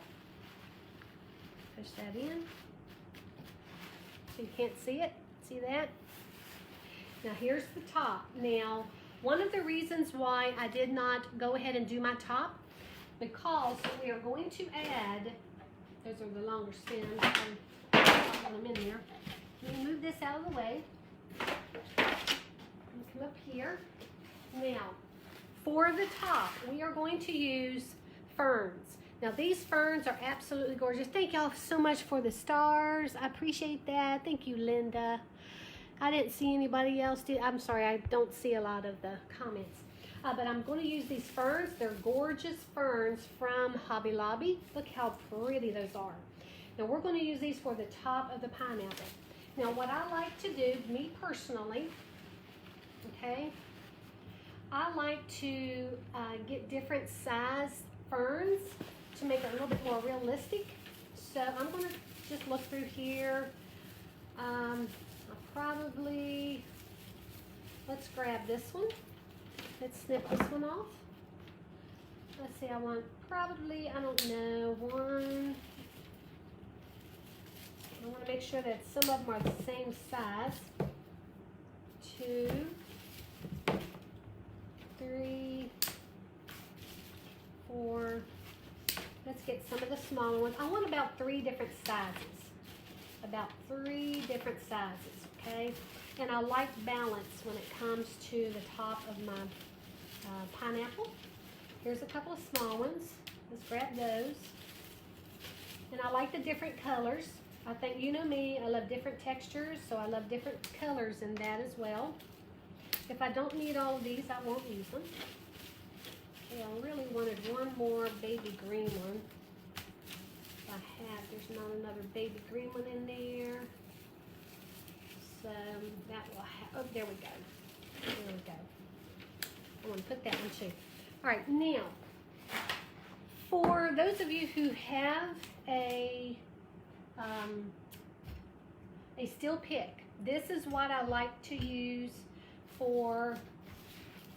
Push that in. So you can't see it. See that? Now here's the top. Now, one of the reasons why I did not go ahead and do my top, because we are going to add, those are the longer stems, I'll put them in there. Let me move this out of the way. Come up here. Now, for the top, we are going to use ferns. Now, these ferns are absolutely gorgeous. Thank y'all so much for the stars. I appreciate that. Thank you, Linda. I didn't see anybody else do. I'm sorry, I don't see a lot of the comments. But I'm going to use these ferns. They're gorgeous ferns from Hobby Lobby. Look how pretty those are. Now we're going to use these for the top of the pineapple. Now what I like to do, me personally, okay, I like to get different size ferns to make it a little bit more realistic. So I'm going to just look through here. I'll probably, let's grab this one. Let's snip this one off. Let's see, I want probably, I don't know, one. I want to make sure that some of them are the same size. 2, 3, 4. Let's get some of the smaller ones. I want about 3 different sizes. About 3 different sizes, okay? And I like balance when it comes to the top of my pineapple. Here's a couple of small ones. Let's grab those. And I like the different colors. I think, you know me, I love different textures, so I love different colors in that as well. If I don't need all of these, I won't use them. Okay, I really wanted one more baby green one. There's not another baby green one in there. So that will have, oh, there we go. There we go. I want to put that one too. All right, now, for those of you who have a steel pick, this is what I like to use for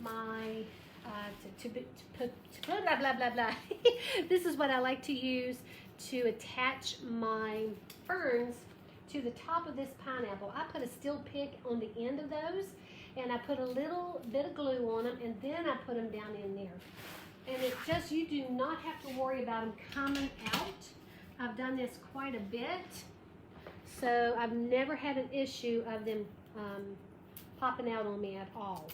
my, blah, blah, blah, blah. This is what I like to use to attach my ferns to the top of this pineapple. I put a steel pick on the end of those, and I put a little bit of glue on them, and then I put them down in there. And it's just, you do not have to worry about them coming out. I've done this quite a bit, so I've never had an issue of them popping out on me at all.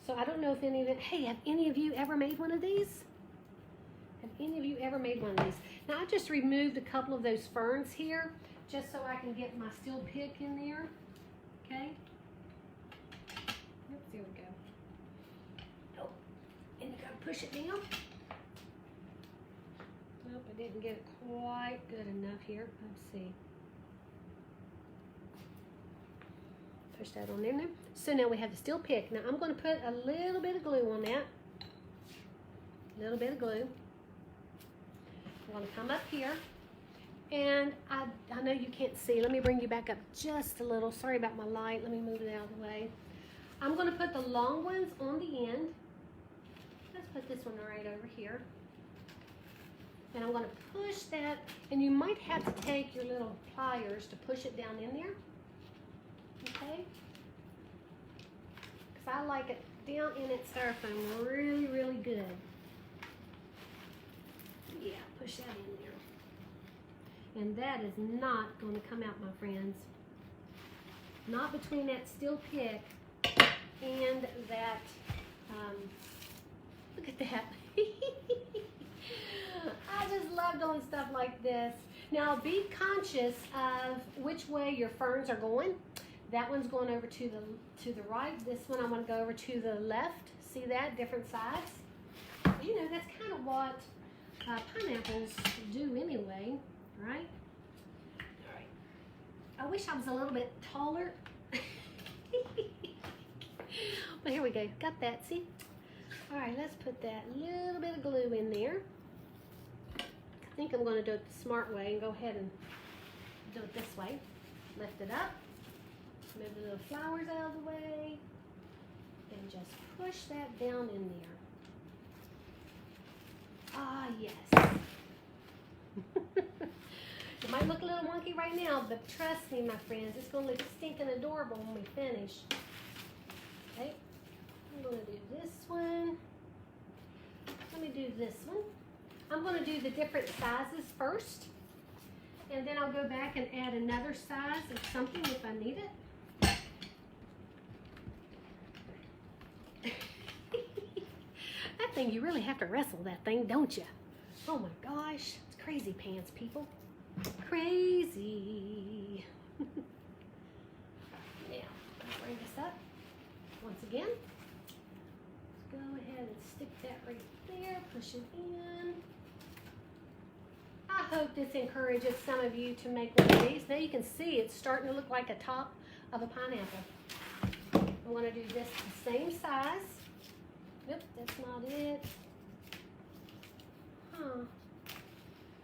So I don't know if any of it, hey, have any of you ever made one of these? Have any of you ever made one of these? Now I just removed a couple of those ferns here, just so I can get my steel pick in there, okay? Oops, there we go. Oh, and you gotta push it down. Nope, I didn't get it quite good enough here. Let's see. Push that on in there. So now we have the steel pick. Now I'm gonna put a little bit of glue on that. A little bit of glue. I'm going to come up here, and I know you can't see. Let me bring you back up just a little. Sorry about my light. Let me move it out of the way. I'm going to put the long ones on the end. Let's put this one right over here. And I'm going to push that, and you might have to take your little pliers to push it down in there. Okay? Because I like it down in its styrofoam really, really good. Yeah, push that in there. And that is not going to come out, my friends. Not between that steel pick and that, look at that. I just love doing stuff like this. Now be conscious of which way your ferns are going. That one's going over to the right. This one I'm going to go over to the left. See that? Different sides. You know, that's kind of what pineapples do anyway, right? All right. I wish I was a little bit taller. But here we go. Got that, see? All right, let's put that little bit of glue in there. I think I'm going to do it the smart way and go ahead and do it this way. Lift it up. Move the little flowers out of the way. And just push that down in there. Ah, yes. It might look a little wonky right now, but trust me, my friends, it's going to look stinking adorable when we finish. Okay, I'm going to do this one. Let me do this one. I'm going to do the different sizes first, and then I'll go back and add another size of something if I need it. That thing, you really have to wrestle that thing, don't you? Oh my gosh, it's crazy pants, people. Crazy. Now, hope this encourages some of you to make one of these. Now you can see it's starting to look like a top of a pineapple. I want to do this the same size. Yep, that's not it. Huh.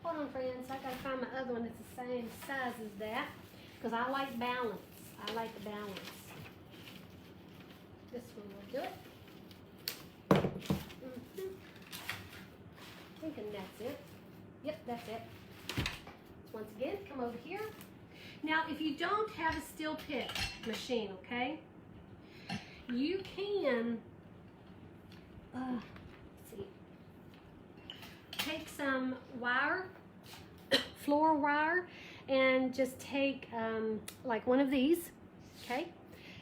Hold on, friends. I gotta find my other one that's the same size as that, because I like balance. I like the balance. This one will do it. Thinking that's it. Yep, that's it. Once again, come over here. Now, if you don't have a steel pick machine, okay, you can, let's see, take some wire, floor wire, and just take like one of these, okay,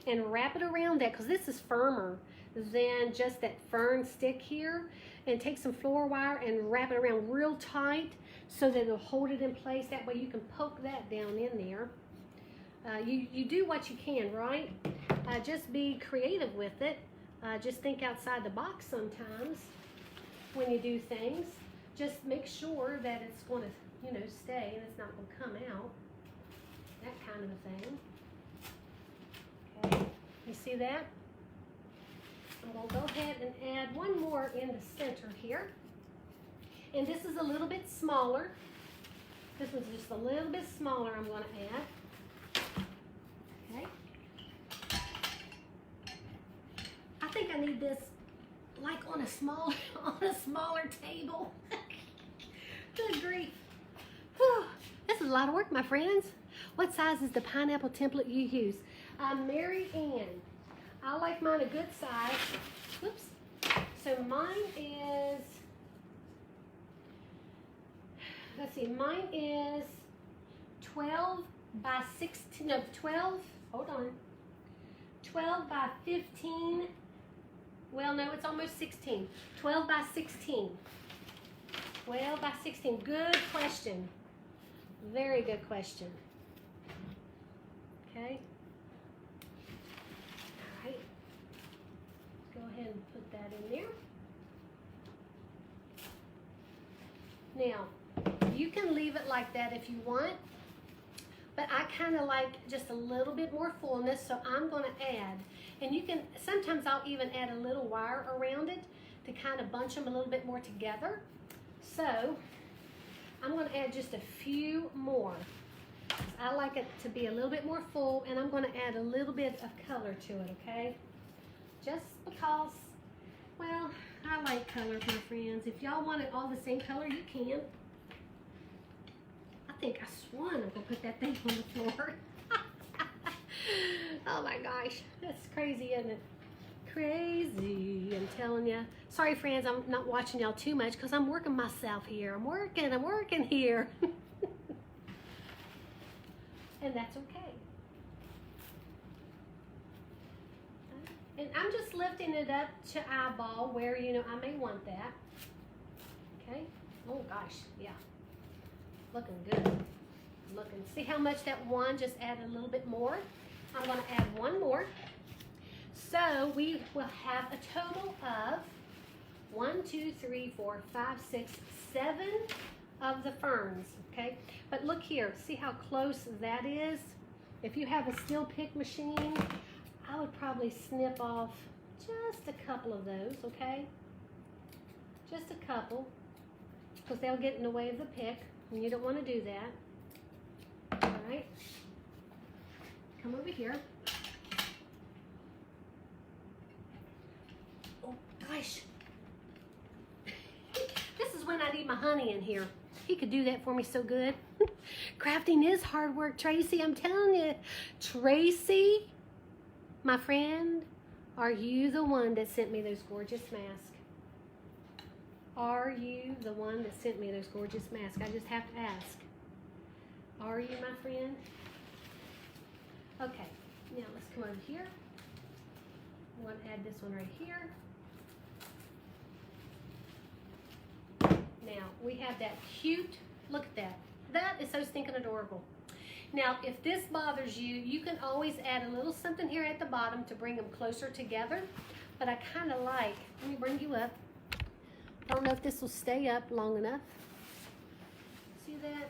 and wrap it around that, because this is firmer than just that fern stick here, and take some floor wire and wrap it around real tight so that it'll hold it in place. That way you can poke that down in there. You do what you can, right? Just be creative with it. Just think outside the box sometimes when you do things. Just make sure that it's going to, you know, stay and it's not going to come out. That kind of a thing. Okay, you see that? I'm going to go ahead and add one more in the center here. And this is a little bit smaller. This one's just a little bit smaller I'm going to add. Okay. I think I need this like on a smaller table. Good grief. Whew. This is a lot of work, my friends. What size is the pineapple template you use? Mary Ann. I like mine a good size. Whoops. So mine is, let's see, mine is 12 by 16, no, 12, hold on, 12 by 15, well, no, it's almost 16, 12 by 16, 12 by 16, good question, very good question, okay, all right, let's go ahead and put that in there. Now, you can leave it like that if you want, but I kind of like just a little bit more fullness, so I'm going to add, and you can, sometimes I'll even add a little wire around it to kind of bunch them a little bit more together. So I'm going to add just a few more. I like it to be a little bit more full, and I'm going to add a little bit of color to it, okay? Just because, well, I like colors, my friends. If y'all want it all the same color, you can. I think I swan I'm going to put that thing on the floor. Oh my gosh, that's crazy, isn't it? Crazy, I'm telling you. Sorry, friends, I'm not watching y'all too much because I'm working myself here. I'm working here. And that's okay. And I'm just lifting it up to eyeball where, you know, I may want that. Okay. Oh gosh, yeah. Looking good. Looking. See how much that one just added a little bit more? I'm going to add one more. So we will have a total of 1, 2, 3, 4, 5, 6, 7 of the ferns. Okay. But look here. See how close that is? If you have a steel pick machine, I would probably snip off just a couple of those, okay? Just a couple, because they'll get in the way of the pick, and you don't want to do that. All right, come over here. Oh, gosh. This is when I need my honey in here. He could do that for me so good. Crafting is hard work, Tracy, I'm telling you. Tracy, my friend, are you the one that sent me those gorgeous masks? Are you the one that sent me those gorgeous masks? I just have to ask. Are you, my friend? Okay, now let's come over here. I want to add this one right here. Now, we have that cute, look at that. That is so stinking adorable. Now, if this bothers you, you can always add a little something here at the bottom to bring them closer together. But I kind of like, let me bring you up. I don't know if this will stay up long enough. see that?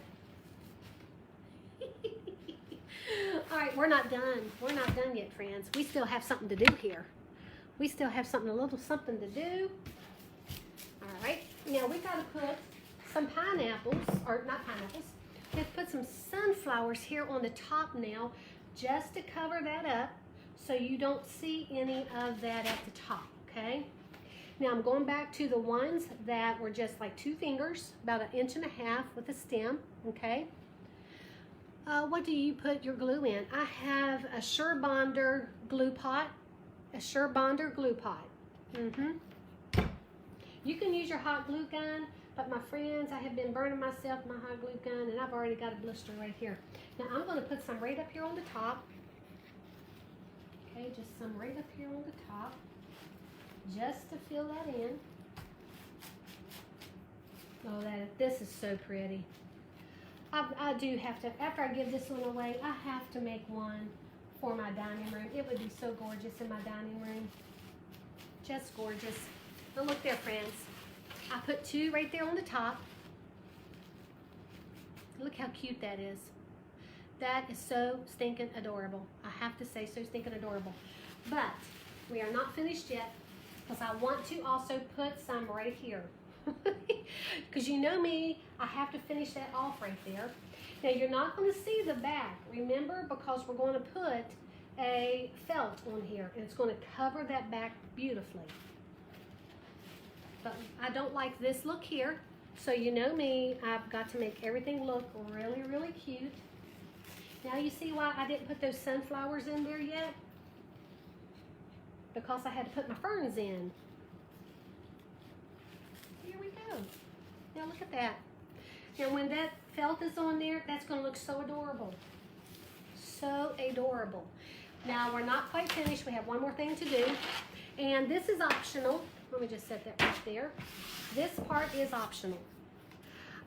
All right, we're not done. We're not done yet, friends. We still have something to do here. We still have something, a little something to do. All right, now we got to put some pineapples, or not pineapples. We have to put some sunflowers here on the top now, just to cover that up so you don't see any of that at the top, okay? Now I'm going back to the ones that were just like 2 fingers, about 1.5 inches with a stem, okay? What do you put your glue in? I have a Surebonder glue pot, You can use your hot glue gun, but my friends, I have been burning myself with my hot glue gun, and I've already got a blister right here. Now I'm going to put some right up here on the top. Okay, just some right up here on the top, just to fill that in. Oh, this is so pretty. I do have to, after I give this one away, I have to make one for my dining room. It would be so gorgeous in my dining room. Just gorgeous. Now look there, friends. I put 2 right there on the top. Look how cute that is. That is so stinking adorable. I have to say, so stinking adorable. But we are not finished yet, because I want to also put some right here. Because you know me, I have to finish that off right there. Now you're not going to see the back, remember, because we're going to put a felt on here, and it's going to cover that back beautifully. But I don't like this look here, so you know me, I've got to make everything look really, really cute. Now you see why I didn't put those sunflowers in there yet? Because I had to put my ferns in. Here we go. Now look at that. And when that felt is on there, that's going to look so adorable. So adorable. Now we're not quite finished. We have one more thing to do. And this is optional. Let me just set that right there. This part is optional.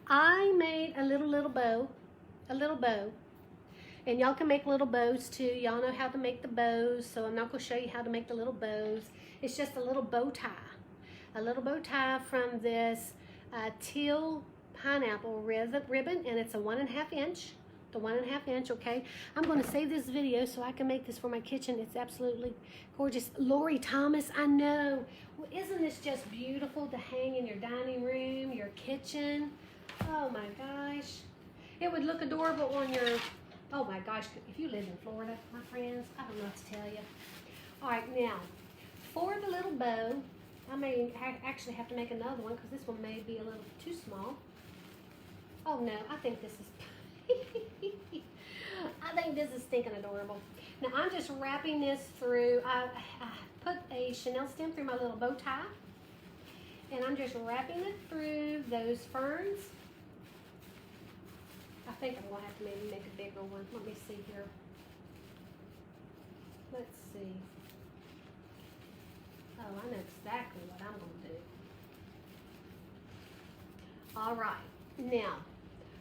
I made a little bow. And y'all can make little bows too. Y'all know how to make the bows, so I'm not going to show you how to make the little bows. It's just a little bow tie. A little bow tie from this teal pineapple ribbon, and it's a 1.5 inch. The 1.5 inch, okay? I'm going to save this video so I can make this for my kitchen. It's absolutely gorgeous. Lori Thomas, I know. Well, isn't this just beautiful to hang in your dining room, your kitchen? Oh my gosh. It would look adorable on your, oh my gosh, if you live in Florida, my friends, I don't know what to tell you. All right, now, for the little bow, I may actually have to make another one because this one may be a little too small. Oh no, I think this is I think this is stinking adorable. Now I'm just wrapping this through, I put a Chanel stem through my little bow tie, and I'm just wrapping it through those ferns. I think I'm going to have to maybe make a bigger one. Let me see here. Let's see. Oh, I know exactly what I'm going to do. All right, now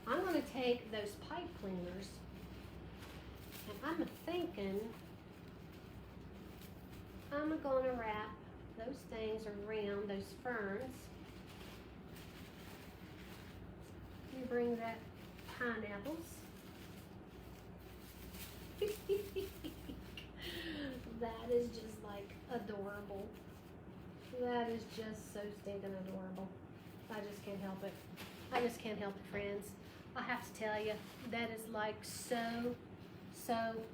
I'm going to take those pipe cleaners, and I'm thinking I'm going to wrap those things around those ferns. Let me bring that pineapples. That is just like adorable. That is just so stinking adorable. I just can't help it. I just can't help it, friends. I have to tell you, that is like so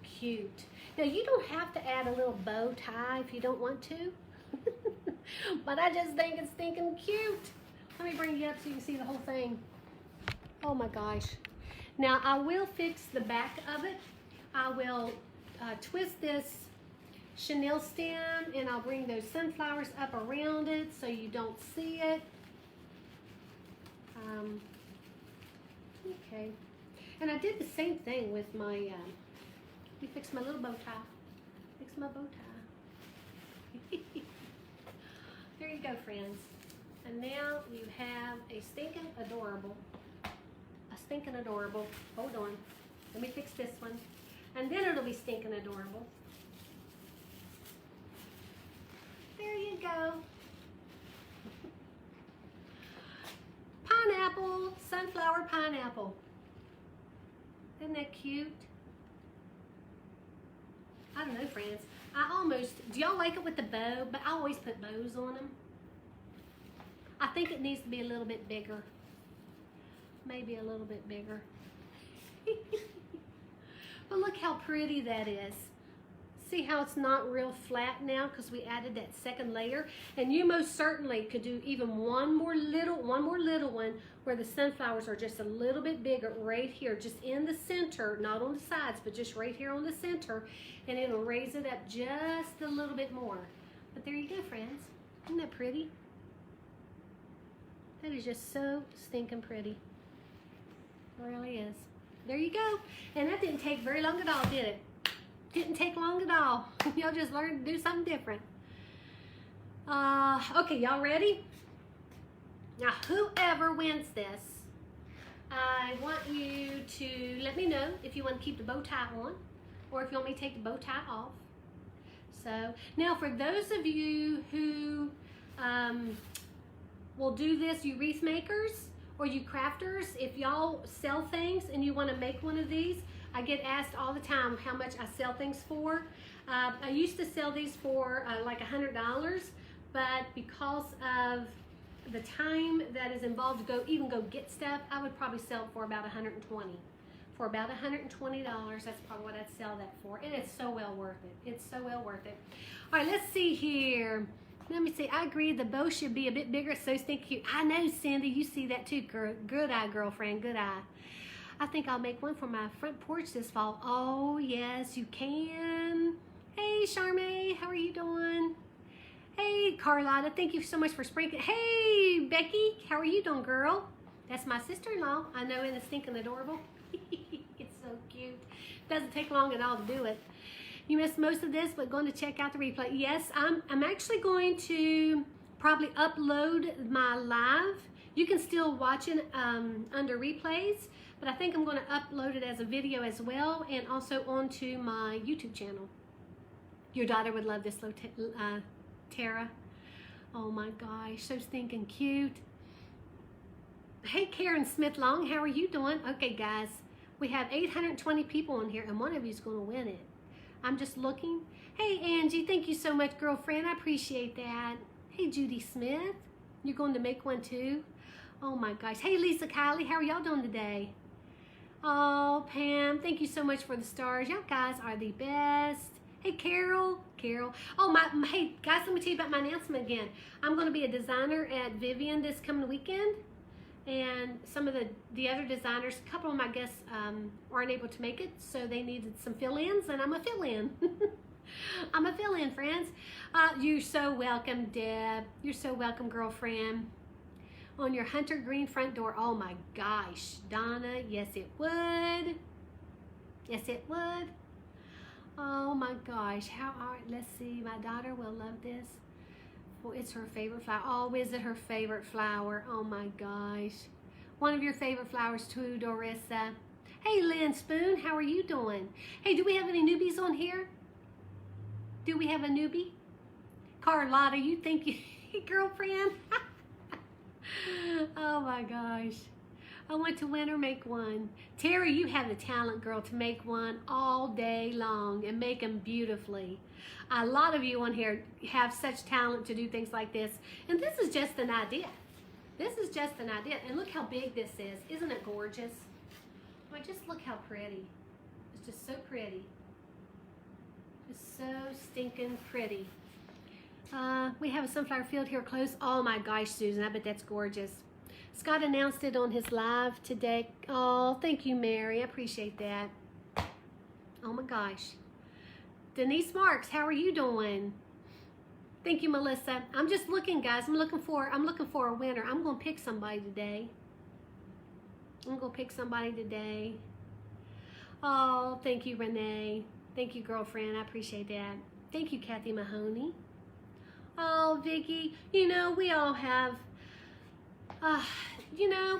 cute. Now you don't have to add a little bow tie if you don't want to. But I just think it's stinking cute. Let me bring you up so you can see the whole thing. Oh my gosh. Now I will fix the back of it. I will twist this Chanel stem, and I'll bring those sunflowers up around it so you don't see it. Okay. And I did the same thing with my, let me fix my little bow tie. Fix my bow tie. There you go, friends. And now you have a stinking adorable, hold on, let me fix this one, and then it'll be stinking adorable. There you go. pineapple, sunflower pineapple. Isn't that cute? I don't know, friends. Do y'all like it with the bow? But I always put bows on them. I think it needs to be a little bit bigger. Maybe a little bit bigger. But look how pretty that is. See how it's not real flat now because we added that second layer. And you most certainly could do even one more little one where the sunflowers are just a little bit bigger right here, just in the center, not on the sides, but just right here on the center. And it'll raise it up just a little bit more. But there you go, friends. Isn't that pretty? That is just so stinking pretty. It really is. There you go. And that didn't take very long at all, did it? Didn't take long at all. Y'all just learned to do something different. Okay, y'all ready? Now, whoever wins this, I want you to let me know if you want to keep the bow tie on or if you want me to take the bow tie off. So, now for those of you who will do this, you wreath makers or you crafters, if y'all sell things and you want to make one of these, I get asked all the time how much I sell things for. I used to sell these for like $100, but because of the time that is involved to even go get stuff, I would probably sell it for about $120. For about $120, that's probably what I'd sell that for. And it's so well worth it. It's so well worth it. All right, let's see here. Let me see. I agree the bow should be a bit bigger. It's so stinking cute. I know, Cindy, you see that too. Good eye, girlfriend. Good eye. I think I'll make one for my front porch this fall. Oh, yes, you can. Hey, Charmaine, how are you doing? Hey, Carlotta, thank you so much for sprinkling. Hey, Becky, how are you doing, girl? That's my sister-in-law. I know, and it's stinking adorable. It's so cute. Doesn't take long at all to do it. You missed most of this, but going to check out the replay. Yes, I'm actually going to probably upload my live. You can still watch it under replays, but I think I'm going to upload it as a video as well and also onto my YouTube channel. Your daughter would love this, Tara. Oh my gosh, so stinking cute. Hey, Karen Smith-Long, how are you doing? Okay, guys, we have 820 people on here, and one of you is going to win it. I'm just looking. Hey, Angie, thank you so much, girlfriend. I appreciate that. Hey, Judy Smith, you're going to make one too? Oh my gosh. Hey, Lisa Kylie, how are y'all doing today? Oh, Pam, thank you so much for the stars. Y'all guys are the best. Hey, Carol. Oh, hey, guys, let me tell you about my announcement again. I'm going to be a designer at Vivian this coming weekend. And some of the other designers, a couple of my guests aren't able to make it, so they needed some fill-ins, and I'm a fill-in. I'm a fill-in, friends. You're so welcome, Deb. You're so welcome, girlfriend. On your hunter green front door. Oh my gosh, Donna, yes it would. Yes it would. Oh my gosh, let's see, my daughter will love this. Well, it's her favorite flower. Oh, is it her favorite flower? Oh my gosh. One of your favorite flowers too, Dorissa. Hey, Lynn Spoon, how are you doing? Hey, do we have any newbies on here? Do we have a newbie? Carlotta, you think you, girlfriend? Oh my gosh. I want to win or make one. Terry, you have the talent, girl, to make one all day long and make them beautifully. A lot of you on here have such talent to do things like this. And this is just an idea. This is just an idea. And look how big this is. Isn't it gorgeous? I mean, just look how pretty. It's just so pretty. It's so stinking pretty. We have a sunflower field here close. Oh my gosh, Susan, I bet that's gorgeous. Scott announced it on his live today. Oh, thank you, Mary. I appreciate that. Oh my gosh. Denise Marks, how are you doing? Thank you, Melissa. I'm just looking, guys. I'm looking for a winner. I'm gonna pick somebody today. Oh, thank you, Renee. Thank you, girlfriend. I appreciate that. Thank you, Kathy Mahoney. Oh, Vicki, you know, we all have, you know,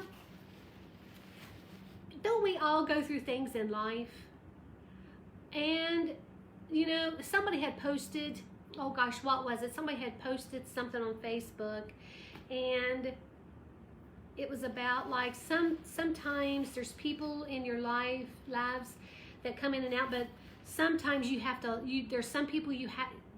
don't we all go through things in life? And, you know, somebody had posted, oh gosh, what was it? Somebody had posted something on Facebook, and it was about like sometimes there's people in your lives that come in and out, but sometimes you have to, there's some people you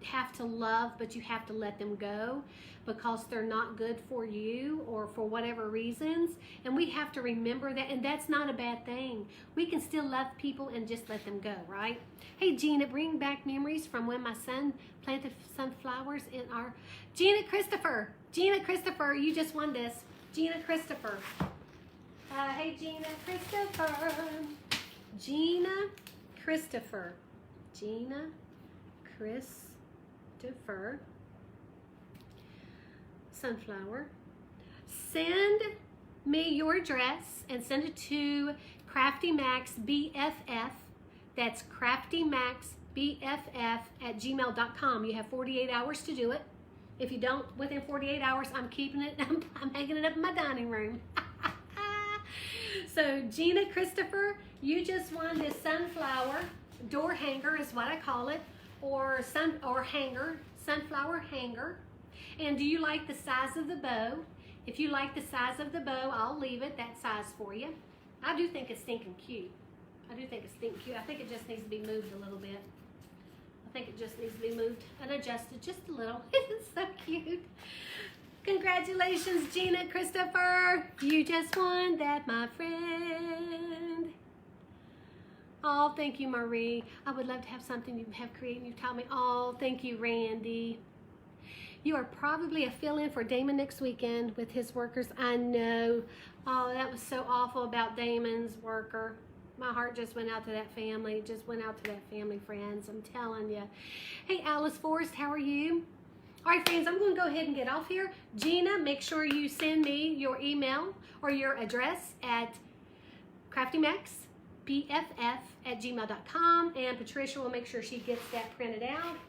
have to love, but you have to let them go because they're not good for you or for whatever reasons. And we have to remember that, and that's not a bad thing. We can still love people and just let them go, right? Hey, Gina, bring back memories from when my son planted sunflowers in our... Gina Christopher, you just won this. Gina Christopher. Hey, Gina Christopher. Gina Christopher. Sunflowr. Send me your address and send it to Crafty Max BFF. That's Crafty Max BFF@gmail.com. You have 48 hours to do it. If you don't, within 48 hours, I'm keeping it. I'm hanging it up in my dining room. So Gina Christopher, you just won this sunflower door hanger is what I call it, or hanger, sunflower hanger. And do you like the size of the bow? If you like the size of the bow, I'll leave it that size for you. I do think it's stinking cute. I think it just needs to be moved a little bit. I think it just needs to be moved and adjusted just a little. It's so cute. Congratulations, Gina Christopher. You just won that, my friend. Oh, thank you, Marie. I would love to have something you have created. You taught me. Oh, thank you, Randy. You are probably a fill-in for Damon next weekend with his workers. I know. Oh, that was so awful about Damon's worker. My heart just went out to that family. It just went out to that family, friends. I'm telling you. Hey, Alice Forrest, how are you? All right, friends, I'm going to go ahead and get off here. Gina, make sure you send me your email or your address at craftymaxbff@gmail.com, and Patricia will make sure she gets that printed out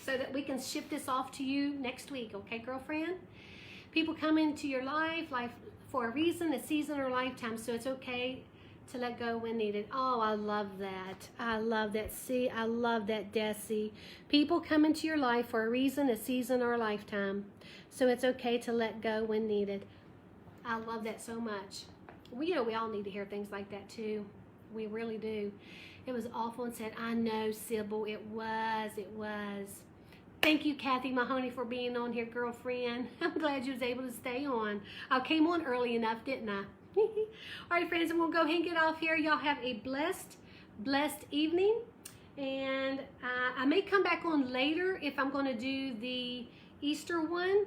so that we can ship this off to you next week. Okay, girlfriend? People come into your life for a reason, a season, or a lifetime, so it's okay to let go when needed. Oh, I love that. I love that. See, I love that, Desi. People come into your life for a reason, a season, or a lifetime. So it's okay to let go when needed. I love that so much. We all need to hear things like that too. We really do. It was awful and sad. I know, Sybil. It was. Thank you, Kathy Mahoney, for being on here, girlfriend. I'm glad you was able to stay on. I came on early enough, didn't I? All right, friends, I'm going to go ahead and get off here. Y'all have a blessed evening. And I may come back on later if I'm going to do the Easter one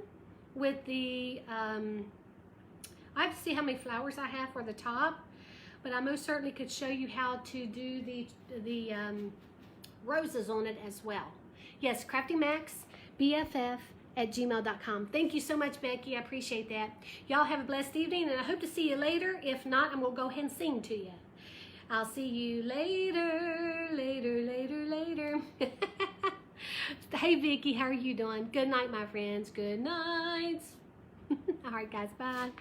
with the, I have to see how many flowers I have for the top. But I most certainly could show you how to do the roses on it as well. Yes, CraftyMaxBFF@gmail.com. Thank you so much, Becky. I appreciate that. Y'all have a blessed evening, and I hope to see you later. If not, I'm going to go ahead and sing to you. I'll see you later. Hey, Vicky, how are you doing? Good night, my friends. Good night. All right, guys. Bye.